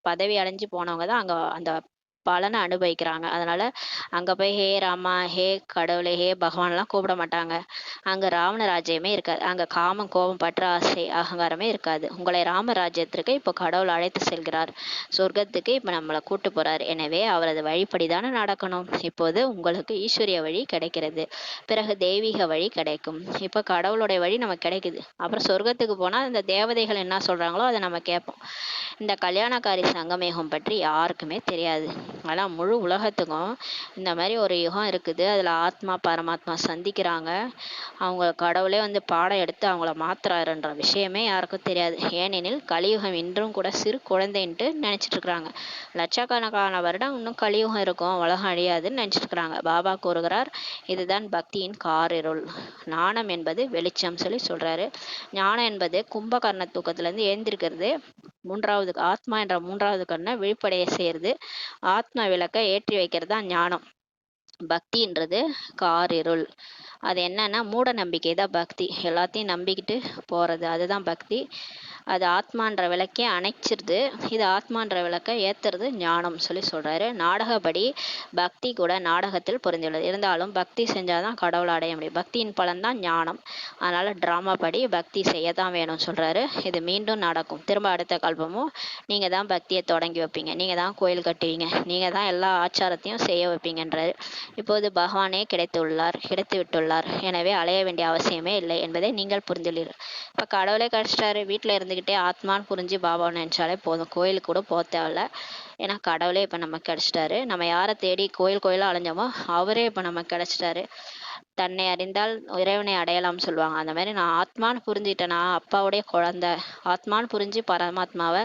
பதவி அடைஞ்சு போனவங்க தான் அங்க அந்த பலனை அனுபவிக்கிறாங்க. அதனால அங்க போய் ஹே ராமா, ஹே கடவுளே, ஹே பகவான்லாம் கூப்பிட மாட்டாங்க. அங்க ராவண ராஜ்யமே இருக்காது. அங்க காமம், கோபம், பற்று, ஆசை, அகங்காரமே இருக்காது. உங்களை ராமராஜ்யத்திற்கு இப்போ கடவுள் அழைத்து செல்கிறார். சொர்க்கத்துக்கு இப்ப நம்மளை கூட்டு போறாரு. எனவே அவரது வழிப்படிதானே நடக்கணும். இப்போது உங்களுக்கு ஈஸ்வரிய வழி கிடைக்கிறது, பிறகு தெய்வீக வழி கிடைக்கும். இப்ப கடவுளுடைய வழி நமக்கு கிடைக்குது. அப்புறம் சொர்க்கத்துக்கு போனா இந்த தேவதைகள் என்ன சொல்றாங்களோ அதை நம்ம கேட்போம். இந்த கல்யாணக்காரி சங்கமேகம் பற்றி யாருக்குமே தெரியாது. ஆனா முழு உலகத்துக்கும் இந்த மாதிரி ஒரு யுகம் இருக்குது, அதுல ஆத்மா பரமாத்மா சந்திக்கிறாங்க, அவங்க கடவுளே வந்து பாடம் எடுத்து அவங்கள மாத்துறாருன்ற விஷயமே யாருக்கும் தெரியாது. ஏனெனில் கலியுகம் இன்றும் கூட சிறு குழந்தைன்ட்டு நினைச்சிட்டு இருக்கிறாங்க. லட்சக்கணக்கான வருடம் இன்னும் கலியுகம் இருக்கும், உலகம் அழியாதுன்னு நினைச்சிட்டு இருக்கிறாங்க. பாபா கூறுகிறார், இதுதான் பக்தியின் காரிருள். ஞானம் என்பது வெளிச்சம் சொல்லி சொல்றாரு. ஞானம் என்பது கும்பகர்ண தூக்கத்துல இருந்து எழுந்திருக்கிறது. மூன்றாவது ஆத்மா என்ற மூன்றாவது கண்ணை விழிப்படைய செய்யறது. ஆத்ம விளக்கை ஏற்றி வைக்கிறது தான் ஞானம். பக்தின்றது காரிருள். அது என்னன்னா மூட நம்பிக்கை தான் பக்தி. எல்லாத்தையும் நம்பிக்கிட்டு போறது அதுதான் பக்தி. அது ஆத்மான்ற விளக்கே அணைச்சிருது. இது ஆத்மான்ற விளக்கை ஏத்துறது ஞானம் சொல்லி சொல்றாரு. நாடகப்படி பக்தி கூட நாடகத்தில் பொருந்தியுள்ளது. இருந்தாலும் பக்தி செஞ்சாதான் கடவுளை அடைய முடியும். பக்தியின் பலன் தான் ஞானம். அதனால டிராமா படி பக்தி செய்யத்தான் வேணும்னு சொல்றாரு. இது மீண்டும் நடக்கும். திரும்ப அடுத்த கல்பமும் நீங்க தான் பக்தியை தொடங்கி வைப்பீங்க, நீங்க தான் கோயில் கட்டுவீங்க, நீங்க தான் எல்லா ஆச்சாரத்தையும் செய்ய வைப்பீங்கன்றாரு. இப்போது பகவானே கிடைத்து விட்டுள்ளார். எனவே அலைய வேண்டிய அவசியமே இல்லை என்பதை நீங்கள் புரிந்துள்ளீர்கள். இப்ப கடவுளே கிடைச்சிட்டாரு. வீட்டுல இருந்துகிட்டே ஆத்மான்னு புரிஞ்சு பாபாவை நினைச்சாலே போதும், கோயிலுக்கு கூட போக தேவையில்ல. ஏன்னா கடவுளே இப்ப நமக்கு கிடைச்சிட்டாரு. நம்ம யாரை தேடி கோயில் கோயிலா அலைஞ்சோமோ அவரே இப்ப நமக்கு கிடைச்சிட்டாரு. தன்னை அறிந்தால் இறைவனை அடையலாம் சொல்லுவாங்க. அந்த மாதிரி நான் ஆத்மான்னு புரிஞ்சுட்டேன்னா அப்பாவுடைய குழந்தை, ஆத்மான்னு புரிஞ்சு பரமாத்மாவை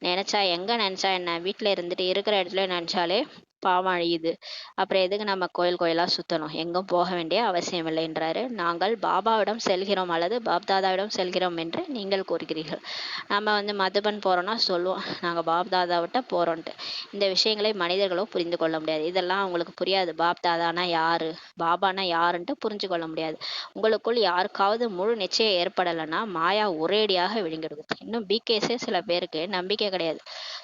நினைச்சா எங்க நினைச்சா என்ன, வீட்டுல இருந்துட்டு இருக்கிற இடத்துல நினைச்சாலே பாவம் அழியுது. அப்புறம் எதுக்கு நம்ம கோயில் கோயிலா சுத்தணும், எங்கும் போக வேண்டிய அவசியம் இல்லைன்றாரு. நாங்கள் பாபாவிடம் செல்கிறோம் அல்லது பாப்தாதாவிடம் செல்கிறோம் என்று நீங்கள் கூறுகிறீர்கள். நம்ம வந்து மதுபன் போறோம்னா சொல்லுவோம் நாங்க பாப்தாதாவிட்ட போறோம்ட்டு. இந்த விஷயங்களை மனிதர்களும் புரிந்து கொள்ள முடியாது. இதெல்லாம் அவங்களுக்கு புரியாது. பாப்தாதானா யாரு, பாபானா யாருன்ட்டு புரிஞ்சு கொள்ள முடியாது. உங்களுக்குள் யாருக்காவது முழு நிச்சயம் ஏற்படலைன்னா மாயா ஒரேடியாக விழுங்கிடுது. இன்னும் பிகேஸே சில பேருக்கு நம்பிக்கை கிடையாது.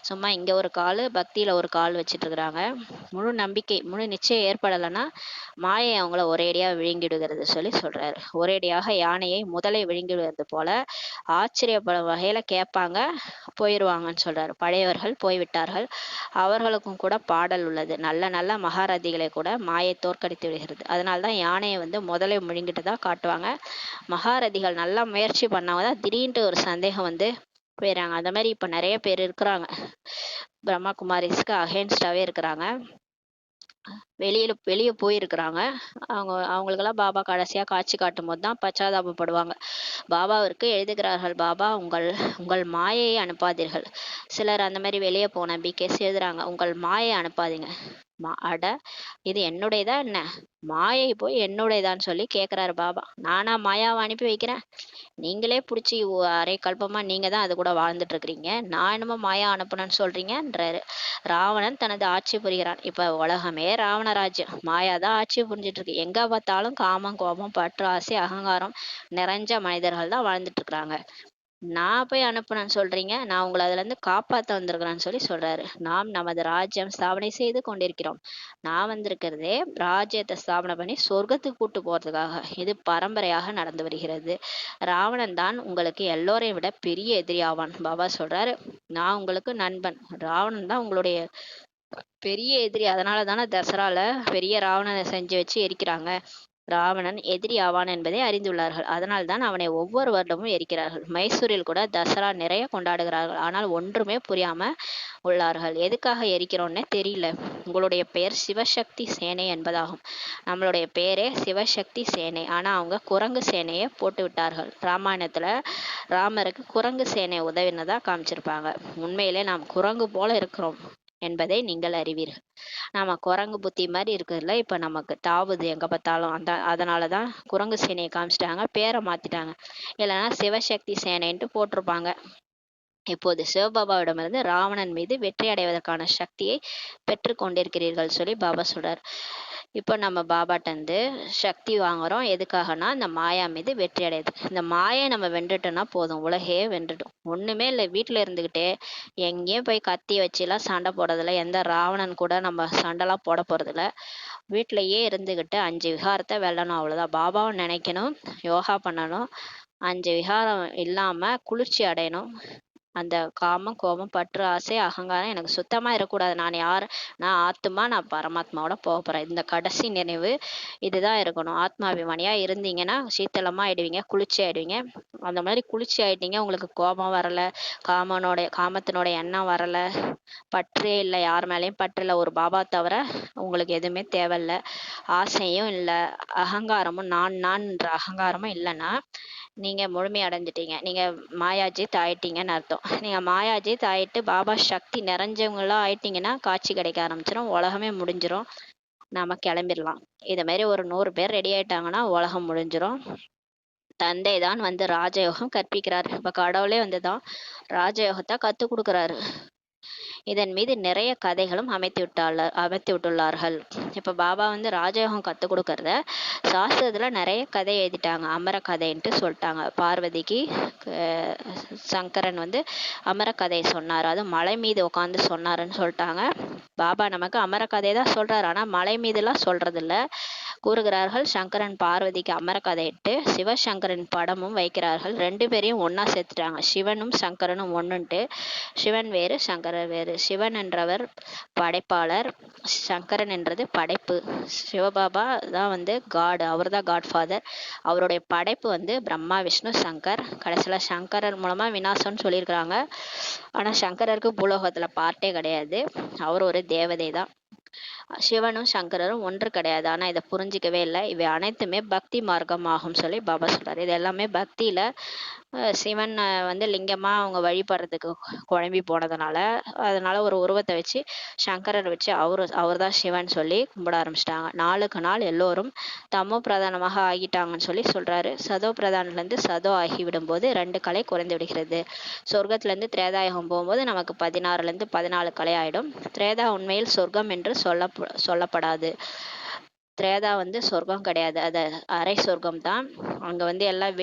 சும்மா இங்க ஒரு கால் பக்தியில ஒரு கால் வச்சிட்டு இருக்கிறாங்க. முழு நம்பிக்கை முழு நிச்சயம் ஏற்படலைன்னா மாயை அவங்கள ஒரேடியா விழுங்கிடுகிறது சொல்லி சொல்றாரு. ஒரேடியாக யானையை முதலை விழுங்கிடுவது போல ஆச்சரியப்படும் வகையில கேட்பாங்க, போயிடுவாங்கன்னு சொல்றாரு. பழையவர்கள் போய்விட்டார்கள், அவர்களுக்கும் கூட பாடல் உள்ளது. நல்ல நல்ல மகாரதிகளை கூட மாயை தோற்கடித்து விடுகிறது. அதனால்தான் யானையை வந்து முதலை முழுங்கிட்டு தான் காட்டுவாங்க. மகாரதிகள் நல்லா முயற்சி பண்ணவங்க தான் திடீர்னு ஒரு சந்தேகம் வந்து போயிடறாங்க. அந்த மாதிரி இப்ப நிறைய பேர் இருக்கிறாங்க, பிரம்மா குமாரிஸ்க்கு அகேன்ஸ்டாவே இருக்கிறாங்க. வெளியே போயிருக்கிறாங்க. அவங்களுக்கெல்லாம் பாபா கடைசியா காட்சி காட்டும் போது தான் பச்சாதாபப்படுவாங்க. பாபாவிற்கு எழுதுகிறார்கள், பாபா உங்கள் உங்கள் மாயையை அனுப்பாதீர்கள். சிலர் அந்த மாதிரி வெளியே போன பிகேஸ் எழுதுறாங்க, உங்கள் மாயை அனுப்பாதீங்க. அட இது என்னுடையதா என்ன, மாயை போய் என்னுடையதான்னு சொல்லி கேட்குறாரு பாபா. நானா மாயாவை அனுப்பி வைக்கிறேன்? நீங்களே பிடிச்சி அரை கல்பமா நீங்க தான் அது கூட வாழ்ந்துட்டு இருக்கிறீங்க, நான் என்னமோ மாயா அனுப்புனேன்னு சொல்றீங்கன்றாரு. ராவணன் தனது ஆட்சி புரிகிறான். இப்ப உலகமே ராவண ராஜ்யம், மாயா தான் ஆட்சி புரிஞ்சிட்டு இருக்கு. எங்க பார்த்தாலும் காமம், கோபம், பற்று, ஆசை, அகங்காரம் நிறைஞ்ச மனிதர்கள் தான் வாழ்ந்துட்டு இருக்கிறாங்க. நான் போய் அனுப்புனேன்னு சொல்றீங்க, நான் உங்களை அதுல இருந்து காப்பாத்த வந்திருக்கிறேன்னு சொல்லி சொல்றாரு. நாம் நமது ராஜ்யம் ஸ்தாபனை செய்து கொண்டிருக்கிறோம். நான் வந்திருக்கிறதே ராஜ்யத்தை ஸ்தாபனை பண்ணி சொர்க்கத்துக்கு கூட்டு போறதுக்காக. இது பரம்பரையாக நடந்து வருகிறது. ராவணன் தான் உங்களுக்கு எல்லோரையும் விட பெரிய எதிரி ஆவான். பாபா சொல்றாரு, நான் உங்களுக்கு நண்பன், ராவணன் தான் உங்களுடைய பெரிய எதிரி. அதனால தானே தசரால பெரிய ராவணனை செஞ்சு வச்சு எரிக்கிறாங்க. ராவணன் எதிரி ஆவான் என்பதை அறிந்துள்ளார்கள். அதனால் தான் அவனை ஒவ்வொரு வருடமும் எரிக்கிறார்கள். மைசூரில் கூட தசரா நிறைய கொண்டாடுகிறார்கள். ஆனால் ஒன்றுமே புரியாம உள்ளார்கள். எதுக்காக எரிக்கிறோன்னே தெரியல. உங்களுடைய பெயர் சிவசக்தி சேனை என்பதாகும். நம்மளுடைய பேரே சிவசக்தி சேனை. ஆனா அவங்க குரங்கு சேனையை போட்டு விட்டார்கள். ராமாயணத்துல ராமருக்கு குரங்கு சேனை உதவினதா காமிச்சிருப்பாங்க. உண்மையிலே நாம் குரங்கு போல இருக்கிறோம் என்பதை நீங்கள் அறிவீர்கள். நாம குரங்கு புத்தி மாதிரி இருக்குதுல்ல, இப்ப நமக்கு தாவுது எங்க பார்த்தாலும். அதனாலதான் குரங்கு சேனையை காமிச்சிட்டாங்க, பேரை மாத்திட்டாங்க. இல்லைன்னா சிவசக்தி சேனைன்ட்டு போட்டிருப்பாங்க. இப்போது சிவபாபாவிடமிருந்து ராவணன் மீது வெற்றி அடைவதற்கான சக்தியை பெற்று கொண்டிருக்கிறீர்கள் சொல்லி பாபா சொல்றார். இப்போ நம்ம பாபாட்டந்து சக்தி வாங்குறோம். எதுக்காகனா இந்த மாயா மீது வெற்றி அடையுது. இந்த மாயை நம்ம வென்றுட்டோம்னா போதும், உலகையே வென்றுட்டோம். ஒண்ணுமே இல்லை, வீட்டுல இருந்துகிட்டே எங்கேயும் போய் கத்தி வச்சுலாம் சண்டை போடுறதில்ல. எந்த ராவணன் கூட நம்ம சண்டைலாம் போட போறதில்ல. வீட்டிலையே இருந்துகிட்டு 5 விகாரத்தை வெல்லணும், அவ்வளவுதான். பாபாவை நினைக்கணும், யோகா பண்ணணும், 5 விகாரம் இல்லாம குளிர்ச்சி அடையணும். அந்த காமம், கோபம், பற்று, ஆசை, அகங்காரம் எனக்கு சுத்தமா இருக்கக்கூடாது. நான் ஆத்மா, நான் பரமாத்மாவோட போக போறேன். இந்த கடைசி நினைவு இதுதான் இருக்கணும். ஆத்மாபிமானியா இருந்தீங்கன்னா சீத்தளமா ஆயிடுவீங்க, குளிர்ச்சி ஆயிடுவீங்க. அந்த மாதிரி குளிர்ச்சி ஆயிட்டீங்க, உங்களுக்கு கோபம் வரல, காமத்தினோட எண்ணம் வரல, பற்றே இல்லை, யார் மேலேயும் பற்று இல்லை, ஒரு பாபா தவிர உங்களுக்கு எதுவுமே தேவையில்லை, ஆசையும் இல்லை, அகங்காரமும் நான் அகங்காரமும் இல்லைன்னா நீங்க முழுமை அடைஞ்சிட்டீங்க. நீங்க மாயாஜித் ஆயிட்டீங்கன்னு அர்த்தம். நீங்க மாயாஜித் ஆயிட்டு பாபா சக்தி நிறைஞ்சவங்களா ஆயிட்டீங்கன்னா காட்சி கிடைக்க ஆரம்பிச்சிடும், உலகமே முடிஞ்சிரும், நாம கிளம்பிடலாம். இத மாதிரி ஒரு 100 பேர் ரெடி ஆயிட்டாங்கன்னா உலகம் முடிஞ்சிரும். தந்தை தான் வந்து ராஜயோகம் கற்பிக்கிறார். இப்ப கடவுளே வந்துதான் ராஜயோகத்தை கத்து கொடுக்குறாரு. இதன் மீது நிறைய கதைகளும் அமைத்து விட்டுள்ளார்கள். இப்ப பாபா வந்து ராஜயோகம் கத்து கொடுக்கறத சாஸ்திரத்துல நிறைய கதை எழுதிட்டாங்க. அமர கதைன்ட்டு சொல்லிட்டாங்க. பார்வதிக்கு சங்கரன் வந்து அமர கதை சொன்னார், அது மலை மீது உட்காந்து சொன்னாருன்னு சொல்லிட்டாங்க. பாபா நமக்கு அமர கதை தான் சொல்றாரு, ஆனா மலை மீதுலாம் சொல்றது இல்ல. கூறுகிறார்கள், சங்கரன் பார்வதிக்கு அமர கதையிட்டு சிவசங்கரன் படமும் வைக்கிறார்கள். 2 பேரையும் ஒன்னா சேர்த்துட்டாங்க. சிவனும் சங்கரனும் ஒண்ணுன்ட்டு. சிவன் வேறு, சங்கரர் வேறு. சிவன் என்றவர் படைப்பாளர், சங்கரன் என்றது படைப்பு. சிவபாபா தான் வந்து காட், அவர் தான் காட் ஃபாதர். அவருடைய படைப்பு வந்து பிரம்மா, விஷ்ணு, சங்கர். கடைசியில சங்கரர் மூலமா விநாசம்னு சொல்லியிருக்கிறாங்க. ஆனா சங்கரருக்கு பூலோகத்துல பார்ட்டே கிடையாது, அவர் ஒரு தேவதை தான். சிவனும் சங்கரரும் ஒன்று கிடையாது. ஆனா இதை புரிஞ்சிக்கவே இல்லை. இவை அனைத்துமே பக்தி மார்க்கம் ஆகும் சொல்லி பாபா சொல்றாரு. இது எல்லாமே பக்தியில சிவன் வந்து லிங்கமா அவங்க வழிபடுறதுக்கு குழம்பி போனதுனால, அதனால ஒரு உருவத்தை வச்சு சங்கரர் வச்சு அவர் தான் சிவன் சொல்லி கும்பிட ஆரம்பிச்சிட்டாங்க. நாளுக்கு நாள் எல்லோரும் தமோ பிரதானமாக ஆகிட்டாங்கன்னு சொல்லி சொல்றாரு. சதோ பிரதானில இருந்து சதோ ஆகிவிடும் போது 2 கலை குறைந்து விடுகிறது. சொர்க்கத்துல இருந்து திரேதாயுகம் போகும்போது நமக்கு 16ல இருந்து 14 கலை ஆயிடும். திரேதா உண்மையில் சொர்க்கம் என்று சொல்லப்படாது. திரேதா வந்து சொர்க்கம் கிடையாது, அது அரை சொர்க்கம் தான். அங்க வந்து எல்லாம்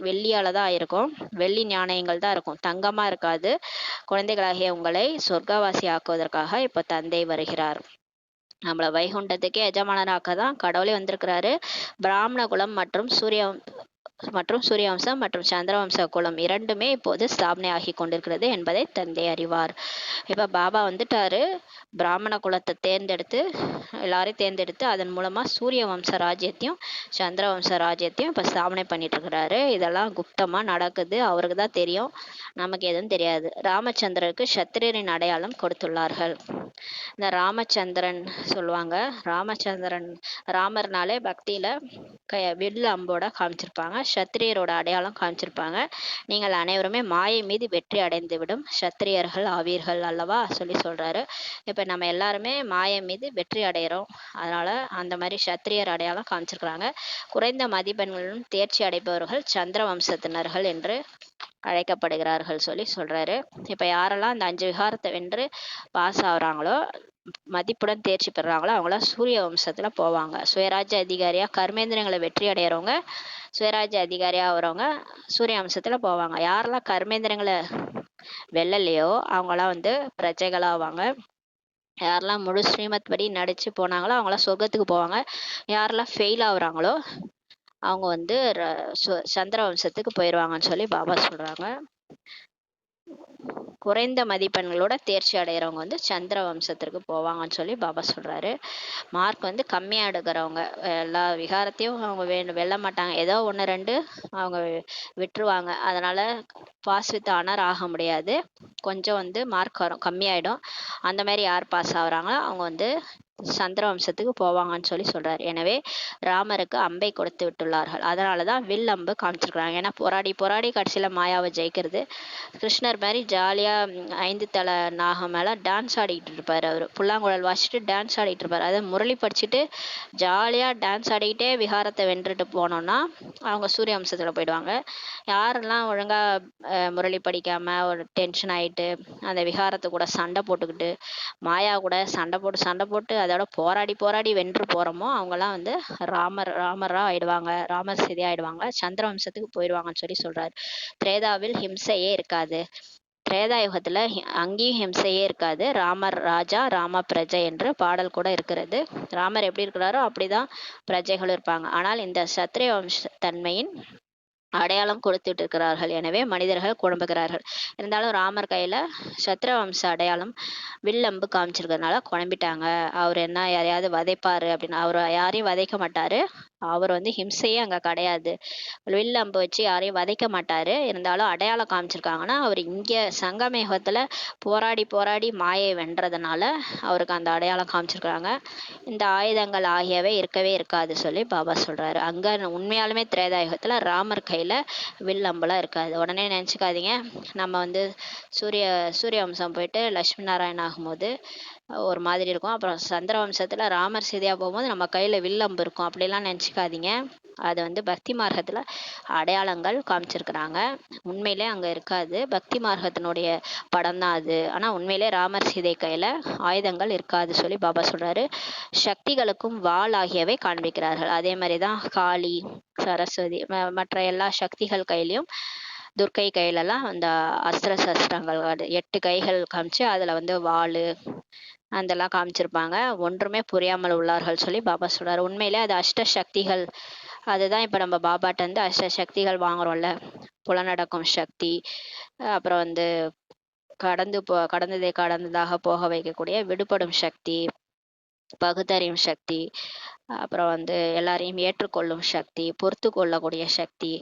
வெள்ளியால தான் இருக்கும், வெள்ளி நாணயங்கள் தான் இருக்கும், தங்கமா இருக்காது. குழந்தைகளாகிய உங்களை சொர்க்கவாசி ஆக்குவதற்காக இப்ப தந்தை வருகிறார். நம்மள வைகுண்டத்துக்கே எஜமானராக்க தான் கடவுளே வந்திருக்கிறாரு. பிராமண குலம் மற்றும் மற்றும் சூரிய வம்சம் மற்றும் சந்திரவம்ச குலம் இரண்டுமே இப்போது ஸ்தாபனை ஆகி கொண்டிருக்கிறது என்பதை தந்தை அறிவார். இப்ப பாபா வந்துட்டாரு, பிராமண குலத்தை தேர்ந்தெடுத்து எல்லாரையும் தேர்ந்தெடுத்து அதன் மூலமா சூரிய வம்ச ராஜ்யத்தையும் சந்திர வம்ச ராஜ்யத்தையும் இப்ப ஸ்தாபனை பண்ணிட்டு இருக்கிறாரு. இதெல்லாம் குப்தமா நடக்குது, அவருக்கு தான் தெரியும், நமக்கு எதுவும் தெரியாது. ராமச்சந்திரருக்கு சத்திரியரின் அடையாளம் கொடுத்துள்ளார்கள். இந்த ராமச்சந்திரன் சொல்லுவாங்க, ராமச்சந்திரன் ராமர்னாலே பக்தியில வில் அம்போட காமிச்சிருப்பாங்க, சத்திரியரோட அடையாளம் காமிச்சிருப்பாங்க. நீங்கள் அனைவருமே மாயை மீது வெற்றி அடைந்து விடும் சத்திரியர்கள் ஆவீர்கள் அல்லவா சொல்லி சொல்றாரு. இப்ப நம்ம எல்லாருமே மாயை மீது வெற்றி அடைகிறோம், அதனால அந்த மாதிரி சத்திரியர் அடையாளம் காமிச்சிருக்கிறாங்க. குறைந்த மதிப்பெண்களும் தேர்ச்சி அடைபவர்கள் சந்திர வம்சத்தினர்கள் என்று அழைக்கப்படுகிறார்கள் சொல்லி சொல்றாரு. இப்ப யாரெல்லாம் அந்த 5 விகாரத்தை வென்று பாஸ் ஆகுறாங்களோ, மதிப்புடன் தேர்ச்சி பெறாங்களோ, அவங்களாம் சூரிய வம்சத்துல போவாங்க. சுயராஜ்ய அதிகாரியா கர்மேந்திரங்களை வெற்றி அடைகிறவங்க, சுயராஜ்ய அதிகாரியா ஆகிறவங்க சூரிய வம்சத்துல போவாங்க. யாரெல்லாம் கர்மேந்திரங்களை வெல்லலையோ அவங்களாம் வந்து பிரஜைகளாவாங்க. யாரெல்லாம் முழு ஸ்ரீமத் படி நடிச்சு போனாங்களோ அவங்களாம் சொர்க்கத்துக்கு போவாங்க. யாரெல்லாம் ஃபெயில் ஆகுறாங்களோ அவங்க வந்து சந்திர வம்சத்துக்கு போயிடுவாங்கன்னு சொல்லி பாபா சொல்றாங்க. குறைந்த மதிப்பெண்களோட தேர்ச்சி அடைகிறவங்க வந்து சந்திர வம்சத்திற்கு போவாங்கன்னு சொல்லி பாபா சொல்றாரு. மார்க் வந்து கம்மியா எடுக்கிறவங்க எல்லா விகாரத்தையும் அவங்க வெல்ல மாட்டாங்க, ஏதோ 1-2 அவங்க விட்டுருவாங்க. அதனால பாஸ் வித் ஆனர் ஆக முடியாது, கொஞ்சம் வந்து மார்க் வரும், கம்மியாயிடும். அந்த மாதிரி யார் பாஸ் ஆகுறாங்களோ அவங்க வந்து சந்திர வம்சத்துக்கு போவாங்கன்னு சொல்லி சொல்றாரு. எனவே ராமருக்கு அம்பை கொடுத்து விட்டுள்ளார்கள், அதனாலதான் வில் அம்பு காமிச்சிருக்கிறாங்க. ஏன்னா போராடி போராடி கடைசியில மாயாவை ஜெயிக்கிறது. கிருஷ்ணர் மாதிரி ஜாலியா 5 தலை நாகம் மேல டான்ஸ் ஆடிக்கிட்டு இருப்பாரு, அவரு புல்லாங்குழல் வாசிச்சுட்டு டான்ஸ் ஆடிட்டு இருப்பாரு. அதை முரளி படிச்சுட்டு ஜாலியா டான்ஸ் ஆடிக்கிட்டே விகாரத்தை வென்றுட்டு போனோம்னா அவங்க சூரிய வம்சத்துல போயிடுவாங்க. யாரெல்லாம் ஒழுங்கா முரளி படிக்காம ஒரு டென்ஷன் ஆயிட்டு அந்த விகாரத்தை கூட சண்டை போட்டுக்கிட்டு மாயா கூட சண்டை போட்டு அதோட போராடி போராடி வென்று போறோமோ அவங்கெல்லாம் வந்து ராமரா ஆயிடுவாங்க, ராமர் சிதி ஆயிடுவாங்க, சந்திர வம்சத்துக்கு போயிடுவாங்கன்னு சொல்லி சொல்றாரு. திரேதாவில் ஹிம்சையே இருக்காது, திரேதாயுகத்துல அங்கேயும் ஹிம்சையே இருக்காது, ராமர் ராஜா ராம பிரஜை என்று பாடல் கூட இருக்கிறது. ராமர் எப்படி இருக்கிறாரோ அப்படிதான் பிரஜைகள் இருப்பாங்க. ஆனால் இந்த சத்திரிய வம்ச தன்மையின் அடையாளம் கொடுத்துட்டு இருக்கிறார்கள், எனவே மனிதர்கள் குழம்புகிறார்கள். இருந்தாலும் ராமர் கையில சத்திரவம்ச அடையாளம் வில்லம்பு காமிச்சிருக்கிறதுனால குழம்பிட்டாங்க. அவர் என்ன யாரையாவது வதைப்பாரு அப்படின்னு, அவர் யாரையும் வதைக்க மாட்டாரு, அவர் வந்து ஹிம்சையே அங்க கிடையாது, வில்லம்பு வச்சு யாரையும் வதைக்க மாட்டாரு. இருந்தாலும் அடையாளம் காமிச்சிருக்காங்கன்னா அவர் இங்க சங்கமேகத்துல போராடி போராடி மாயை வென்றதுனால அவருக்கு அந்த அடையாளம் காமிச்சிருக்காங்க. இந்த ஆயுதங்கள் ஆகியவை இருக்கவே இருக்காது சொல்லி பாபா சொல்றாரு. அங்க உண்மையாலுமே திரேதாயுகத்துல ராமர் கையில வில் அம்பெல்லாம் இருக்காது. உடனே நினைச்சுக்காதீங்க நம்ம வந்து சூரிய வம்சம் போயிட்டு லட்சுமி நாராயண் ஆகும்போது ஒரு மாதிரி இருக்கும், அப்புறம் சந்திர வம்சத்துல ராமர் சீதையா போகும்போது நம்ம கையில வில்லம்பு இருக்கும், அப்படிலாம் நினைச்சுக்காதீங்க. அது வந்து பக்தி மார்க்கத்துல அடையாளங்கள் காமிச்சிருக்கிறாங்க, உண்மையிலே அங்க இருக்காது. பக்தி மார்க்கத்தினுடைய படம் தான் அது. ஆனா உண்மையிலே ராமர் சீதை கையில ஆயுதங்கள் இருக்காது சொல்லி பாபா சொல்றாரு. சக்திகளுக்கும் வாள் ஆகியவை காண்பிக்கிறார்கள். அதே மாதிரிதான் காளி சரஸ்வதி மற்ற எல்லா சக்திகள் கையிலையும் துர்க்கை கையிலெல்லாம் அந்த அஸ்திர சஸ்திரங்கள் 8 கைகள் காமிச்சு அதுல வந்து வாளு அதெல்லாம் காமிச்சிருப்பாங்க. ஒன்றுமே புரியாமல் உள்ளார்கள் சொல்லி பாபா சொல்றாரு. உண்மையிலே அது அஷ்ட சக்திகள். அதுதான் இப்ப நம்ம பாபாட்ட இருந்து அஷ்ட சக்திகள் வாங்குறோம்ல, புலனடக்கும் சக்தி, அப்புறம் வந்து கடந்ததாக போக வைக்கக்கூடிய விடுபடும் சக்தி, பகுத்தறியும் சக்தி, அப்புறம் வந்து எல்லாரையும் ஏற்றுக்கொள்ளும் சக்தி, பொறுத்து கொள்ளக்கூடிய சக்தி,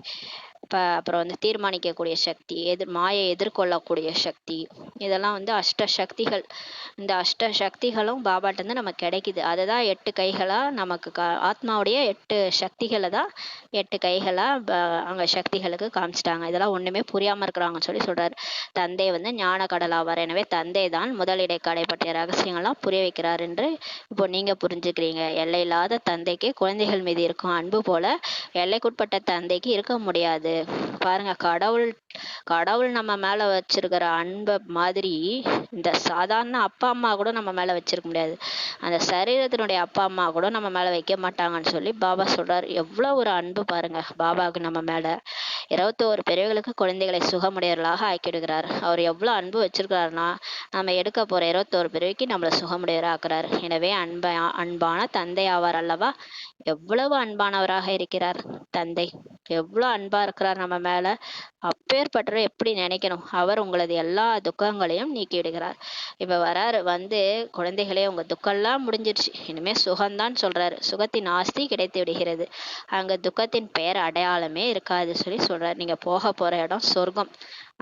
அப்புறம் வந்து தீர்மானிக்கக்கூடிய சக்தி, மாயை எதிர்கொள்ளக்கூடிய சக்தி, இதெல்லாம் வந்து அஷ்ட சக்திகள். இந்த அஷ்ட சக்திகளும் பாபாட்ட இருந்து நமக்கு கிடைக்குது. அதுதான் 8 கைகளா நமக்கு ஆத்மாவுடைய 8 சக்திகளை தான் 8 கைகளா அங்க சக்திகளுக்கு காமிச்சிட்டாங்க. இதெல்லாம் ஒண்ணுமே புரியாம இருக்கிறாங்கன்னு சொல்லி சொல்றாரு. தந்தை வந்து ஞான கடல் ஆவார், எனவே தந்தை தான் முதலிடை கடை பற்றிய ரகசியங்கள்லாம் புரிய வைக்கிறார் என்று இப்போ நீங்க புரிஞ்சுக்கிறீங்க. எல்லையில்லாத தந்தைக்கு குழந்தைகள் மீது இருக்கும் அன்பு போல எல்லைக்குட்பட்ட தந்தைக்கு இருக்க முடியாது. பாருங்க, கடவுள் நம்ம மேல வச்சிருக்கிற அன்பை மாதிரி இந்த சாதாரண அப்பா அம்மா கூட நம்ம மேல வச்சிருக்க முடியாது, அந்த சரீரத்தினுடைய அப்பா அம்மா கூட நம்ம மேல வைக்க மாட்டாங்கன்னு சொல்லி பாபா சொல்றாரு. எவ்வளவு ஒரு அன்பு பாருங்க பாபாவுக்கு நம்ம மேல. 21 பிறவிகளுக்கு குழந்தைகளை சுகமுடையவர்களாக ஆக்கிடுகிறார். அவர் எவ்வளவு அன்பு வச்சிருக்கிறாருன்னா நம்ம எடுக்க போற 21 பிறவிக்கு நம்மளை சுகமுடையவராக்குறார். எனவே அன்பான தந்தை ஆவார் அல்லவா. எவ்வளவு அன்பானவராக இருக்கிறார் தந்தை. எவ்வளோ அன்பா இருக்கிறார் நம்ம மேல. அப்பேற்பட்டவரை எப்படி நினைக்கணும்? அவர் உங்களது எல்லா துக்கங்களையும் நீக்கி விடுகிறார். இப்ப வராரு வந்து, குழந்தைகளே உங்க துக்கம்லாம் முடிஞ்சிருச்சு, இனிமே சுகம்தான் சொல்றாரு. சுகத்தின் ஆஸ்தி கிடைத்து விடுகிறது, அங்க துக்கத்தின் பெயர் அடையாளமே இருக்காது சொல்லி சொல்றாரு. நீங்க போக போற இடம் சொர்க்கம்,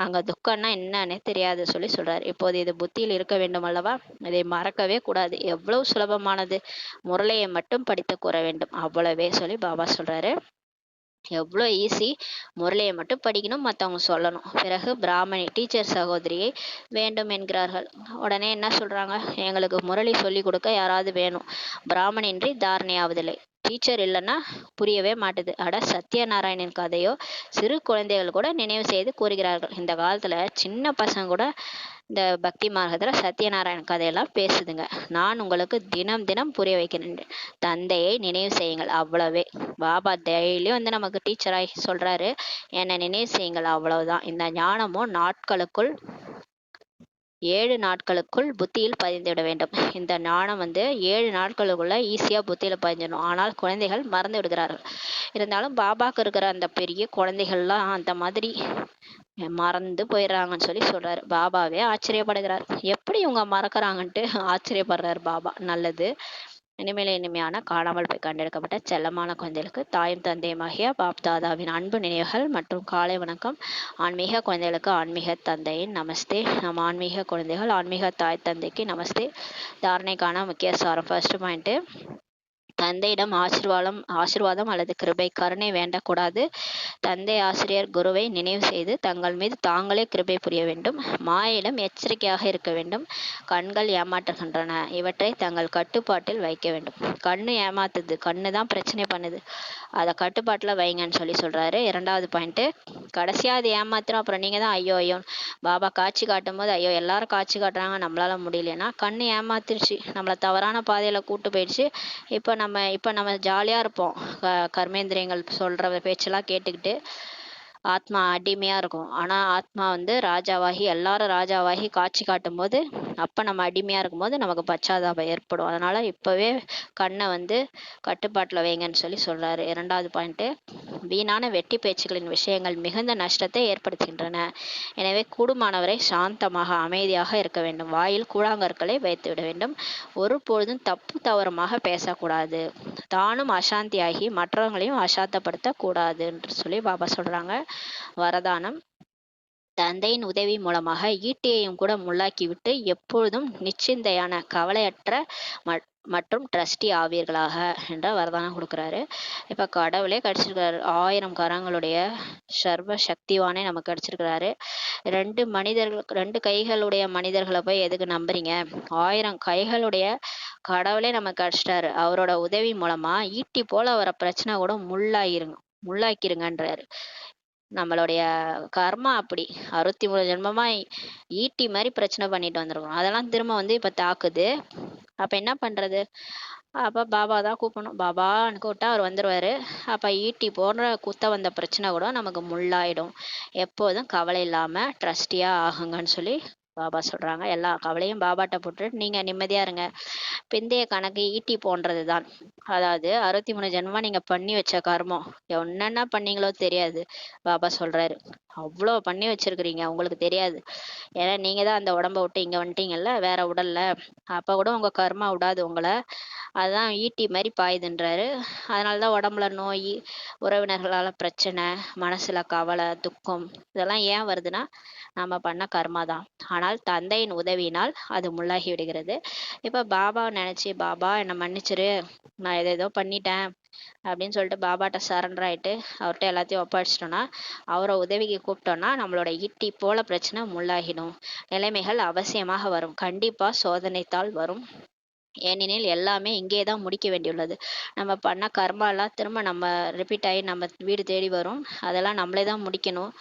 அங்க துக்கம்னா என்னன்னே தெரியாது சொல்லி சொல்றாரு. இப்போது இது புத்தியில் இருக்க வேண்டும் அல்லவா? இதை மறக்கவே கூடாது. எவ்வளவு சுலபமானது, முரளியை மட்டும் படித்து கூற வேண்டும், அவ்வளவே சொல்லி பாபா சொல்றாரு. எவ்வளோ ஈஸி, முரளியை மட்டும் படிக்கணும், மற்றவங்க சொல்லணும். பிறகு பிராமணி டீச்சர் சகோதரியை வேண்டும் என்கிறார்கள். உடனே என்ன சொல்றாங்க, எங்களுக்கு முரளி சொல்லி கொடுக்க யாராவது வேணும், பிராமணின்றி தாரணையாவதில்லை. டீச்சர் இல்லைன்னா புரியவே மாட்டுது. அட, சத்யநாராயணன் கதையோ சிறு குழந்தைகள் கூட நினைவு செய்து கூறுகிறார்கள். இந்த காலத்துல சின்ன பசங்க கூட இந்த பக்தி மார்க்கத்துல சத்யநாராயண கதையெல்லாம் பேசுதுங்க. நான் உங்களுக்கு தினம் தினம் புரிய வைக்கிறேன், தந்தையை நினைவு செய்யுங்கள், அவ்வளவே. பாபா டெய்லியும் வந்து நமக்கு டீச்சராகி சொல்றாரு, என்னை நினைவு செய்யுங்கள், அவ்வளவுதான். இந்த ஞானமும் நாட்களுக்குள் 7 நாட்களுக்குள் புத்தியில் பதிந்துவிட வேண்டும். இந்த ஞானம் வந்து 7 நாட்களுக்குள்ள ஈஸியா புத்தியில பதிஞ்சிடணும். ஆனால் குழந்தைகள் மறந்து விடுகிறார்கள். இருந்தாலும் பாபாக்கு இருக்கிற அந்த பெரிய குழந்தைகள்லாம் அந்த மாதிரி மறந்து போயிடுறாங்கன்னு சொல்லி சொல்றாரு. பாபாவே ஆச்சரியப்படுகிறார், எப்படி இவங்க மறக்கறாங்கன்ட்டு ஆச்சரியப்படுறாரு பாபா. நல்லது. இனிமேல இனிமையான காணாமல் போய் கண்டெடுக்கப்பட்ட செல்லமான குழந்தைகளுக்கு தாயும் தந்தையுமாகிய பாப் தாதாவின் அன்பு நினைவுகள் மற்றும் காலை வணக்கம். ஆன்மீக குழந்தைகளுக்கு ஆன்மீக தந்தையின் நமஸ்தே. நம் ஆன்மீக குழந்தைகள் ஆன்மீக தாய் தந்தைக்கு நமஸ்தே. தாரணைக்கான முக்கிய சாரம். ஃபர்ஸ்ட் பாயிண்ட், தந்தையிடம் ஆசிர்வாதம் அல்லது கிருபை கருணை வேண்டக்கூடாது. தந்தை ஆசிரியர் குருவை நினைவு செய்து தங்கள் மீது தாங்களே கிருபை புரிய வேண்டும். மாயிடம் எச்சரிக்கையாக இருக்க வேண்டும். கண்கள் ஏமாற்றுகின்றன, இவற்றை தங்கள் கட்டுப்பாட்டில் வைக்க வேண்டும். கண்ணு ஏமாத்துது, கண்ணு தான் பிரச்சனை பண்ணுது, அதை கட்டுப்பாட்டில் வைங்கன்னு சொல்லி சொல்றாரு. 2வது பாயிண்ட், கடைசியா அது ஏமாத்திரும், அப்புறம் நீங்க தான் ஐயோ ஐயோ. பாபா காட்சி காட்டும் போது ஐயோ எல்லாரும் காட்சி காட்டுறாங்க, நம்மளால முடியலன்னா கண்ணு ஏமாத்திருச்சு, நம்மளை தவறான பாதையில கூட்டு போயிடுச்சு. இப்போ நம்ம ஜாலியா இருப்போம், கர்மேந்திரியங்கள் சொல்ற பேச்செல்லாம் கேட்டுக்கிட்டு ஆத்மா அடிமையா இருக்கும். ஆனா ஆத்மா வந்து ராஜாவாகி, எல்லாரும் ராஜாவாகி காட்சி காட்டும் போது, அப்ப நம்ம அடிமையா இருக்கும்போது நமக்கு பச்சாதாபம் ஏற்படும். அதனால இப்பவே கண்ணை வந்து கட்டுப்பாட்டுல வைங்கன்னு சொல்லி சொல்றாரு. 2வது பாயிண்ட், வீணான வெட்டி பேச்சுகளின் விஷயங்கள் மிகுந்த நஷ்டத்தை ஏற்படுத்துகின்றன. எனவே கூடுமானவரை சாந்தமாக அமைதியாக இருக்க வேண்டும். வாயில் கூழாங்கற்களை வைத்து விட வேண்டும். ஒரு பொழுதும் தப்பு தவறுமாக பேசக்கூடாது. தானும் அசாந்தியாகி மற்றவங்களையும் அசாந்தப்படுத்த கூடாது என்று சொல்லி பாபா சொல்றாங்க. வரதானம், தந்தையின் உதவி மூலமாக ஈட்டியையும் கூட முள்ளாக்கிவிட்டு எப்பொழுதும் நிச்சிந்தையான கவலையற்ற மற்றும் ட்ரஸ்டி ஆவீர்களாக என்ற வரதானம் கொடுக்குறாரு. இப்ப கடவுளே கிடைச்சிருக்கிறாரு, 1000 கரங்களுடைய சர்வ சக்திவானே நமக்கு கிடைச்சிருக்கிறாரு. 2 கைகளுடைய மனிதர்களை போய் எதுக்கு நம்புறீங்க? 1000 கைகளுடைய கடவுளே நமக்கு கிடைச்சிட்டாரு. அவரோட உதவி மூலமா ஈட்டி போல வர பிரச்சனை கூட முள்ளாக்கிருங்கன்றாரு. நம்மளுடைய கர்மா அப்படி 63 ஜென்மமா ஈட்டி மாதிரி பிரச்சனை பண்ணிட்டு வந்திருக்கோம், அதெல்லாம் திரும்ப வந்து இப்ப தாக்குது. அப்ப என்ன பண்றது? அப்ப பாபா தான் கூப்பிடணும். பாபான்னு கூப்பிட்டா அவர் வந்துருவாரு. அப்ப ஈட்டி போன்ற குத்த வந்த பிரச்சனை கூட நமக்கு முள்ளாயிடும். எப்போதும் கவலை இல்லாம ட்ரஸ்டியா ஆகுங்கன்னு சொல்லி பாபா சொல்றாங்க. எல்லா கவலையும் பாபாட்ட போட்டு நீங்க நிம்மதியா இருங்க. பிந்தைய கணக்கு ஈட்டி போன்றதுதான். அதாவது 63 ஜென்மமா நீங்க பண்ணி வச்ச கர்மம் என்னென்ன பண்ணீங்களோ தெரியாது. பாபா சொல்றாரு, அவ்வளோ பண்ணி வச்சிருக்கிறீங்க, உங்களுக்கு தெரியாது. ஏன்னா நீங்க தான் அந்த உடம்ப விட்டு இங்க வந்துட்டீங்கல்ல, வேற உடல்ல. அப்ப கூட உங்க கர்மா விடாது உங்களை. அதுதான் ஈட்டி மாதிரி பாயுதுன்றாரு. அதனாலதான் உடம்புல நோய், உறவினர்களால பிரச்சனை, மனசுல கவலை, துக்கம், இதெல்லாம் ஏன் வருதுன்னா நம்ம பண்ண கர்மா தான். ஆனால் தந்தையின் உதவியினால் அது முள்ளாகி விடுகிறது. இப்ப பாபாவை நினைச்சு, பாபா என்னை மன்னிச்சிரு, நான் ஏதோ பண்ணிட்டேன் அப்படின்னு சொல்லிட்டு பாபாட்ட சரண்டர் ஆயிட்டு அவர்கிட்ட எல்லாத்தையும் ஒப்படைச்சிட்டோம்னா, அவரை உதவிக்கு கூப்பிட்டோம்னா நம்மளோட ஈட்டி போல பிரச்சனை முள்ளாகிடும். நிலைமைகள் அவசியமாக வரும், கண்டிப்பா சோதனைத்தாள் வரும். ஏனெனில் எல்லாமே இங்கே தான் முடிக்க வேண்டியுள்ளது. நம்ம பண்ண கர்மா எல்லாம் திரும்ப நம்ம ரிப்பீட் ஆகி நம்ம வீடு தேடி வரும். அதெல்லாம் நம்மளே தான் முடிக்கணும்.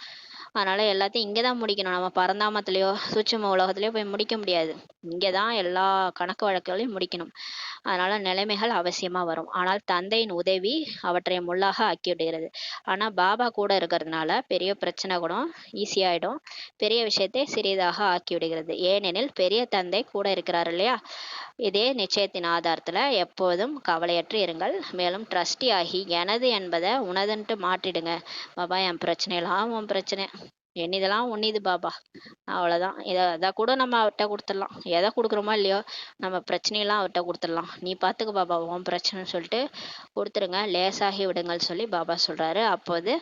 அதனால எல்லாத்தையும் இங்கே தான் முடிக்கணும். நம்ம பரந்தாமத்திலேயோ சூட்சும உலகத்திலேயோ போய் முடிக்க முடியாது. இங்கே தான் எல்லா கணக்கு வழக்குகளையும் முடிக்கணும். அதனால நிலைமைகள் அவசியமா வரும். ஆனால் தந்தையின் உதவி அவற்றை முள்ளாக ஆக்கி விடுகிறது. ஆனா பாபா கூட இருக்கிறதுனால பெரிய பிரச்சனை கூட ஈஸியாயிடும். பெரிய விஷயத்தை சிறியதாக ஆக்கி விடுகிறது. ஏனெனில் பெரிய தந்தை கூட இருக்கிறார் இல்லையா? இதே நிச்சயத்தின் ஆதாரத்துல எப்போதும் கவலையற்று இருங்கள். மேலும் ட்ரஸ்டி ஆகி எனது என்பதை உனதுன்ட்டு மாற்றிடுங்க. பாபா என் பிரச்சனையெல்லாம் உன் பிரச்சனை, என்னதெல்லாம் உன்னிது பாபா. அவ்வளோதான். அதை கூட நம்ம அவர்கிட்ட கொடுத்துடலாம். எதை கொடுக்குறோமோ இல்லையோ நம்ம பிரச்சனையெல்லாம் அவர்கிட்ட கொடுத்துடலாம். நீ பார்த்துக்க பாபா உன் பிரச்சனைன்னு சொல்லிட்டு கொடுத்துருங்க. லேசாகி விடுங்கள் சொல்லி பாபா சொல்றாரு. அப்போது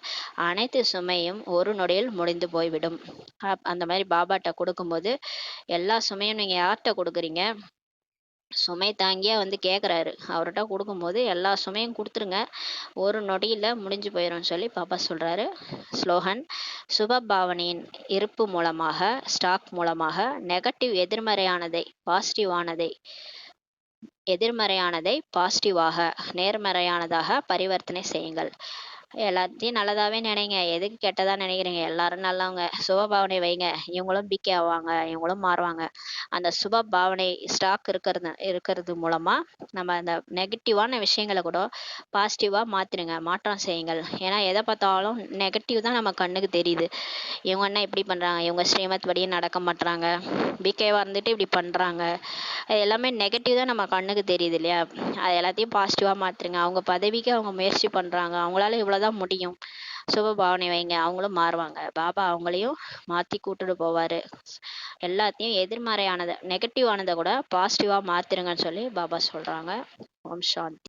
அனைத்து சுமையும் ஒரு நொடியில் முடிந்து போய்விடும். அந்த மாதிரி பாபாட்ட கொடுக்கும்போது எல்லா சுமையும் நீங்க யார்கிட்ட கொடுக்குறீங்க? சுமை தாங்கியா வந்து கேட்குறாரு. அவர்கிட்ட கொடுக்கும்போது எல்லா சுமையும் கொடுத்துருங்க. ஒரு நொடியில் முடிஞ்சு போயிடும் சொல்லி பாப்பா சொல்கிறாரு. ஸ்லோகன்: சுப பாவனையின் இருப்பு மூலமாக, ஸ்டாக் மூலமாக நெகட்டிவ் எதிர்மறையானதை பாசிட்டிவாக, நேர்மறையானதாக பரிவர்த்தனை செய்யுங்கள். எல்லாத்தையும் நல்லதாவே நினைங்க. எதுக்கு கெட்டதா நினைக்கிறீங்க? எல்லாரும் நல்லவங்க. சுப பாவனை வைங்க. இவங்களும் பிகே ஆவாங்க, இவங்களும் மாறுவாங்க. அந்த சுப பாவனை ஸ்டாக் இருக்கிறது மூலமா நம்ம அந்த நெகட்டிவான விஷயங்களை கூட பாசிட்டிவா மாத்திருங்க, மாற்றம் செய்யுங்கள். ஏன்னா எதை பார்த்தாலும் நெகட்டிவ் தான் நம்ம கண்ணுக்கு தெரியுது. இவங்க என்ன இப்படி பண்றாங்க, இவங்க ஸ்ரீமத் படியே நடக்க மாட்டாங்க, பிகேவா இருந்துட்டு இப்படி பண்றாங்க, அது எல்லாமே நெகட்டிவ் தான் நம்ம கண்ணுக்கு தெரியுது இல்லையா? அது எல்லாத்தையும் பாசிட்டிவா மாத்துருங்க. அவங்க பதவிக்கு அவங்க முயற்சி பண்றாங்க, அவங்களால இவ்வளவுதான் முடியும். சுப பாவனை வைங்க, அவங்களும் மாறுவாங்க. பாபா அவங்களையும் மாத்தி கூட்டுட்டு போவாரு. எல்லாத்தையும் எதிர்மறையானதை, நெகட்டிவ் ஆனதை கூட பாசிட்டிவா மாத்திருங்கன்னு சொல்லி பாபா சொல்றாங்க. ஓம் சாந்தி.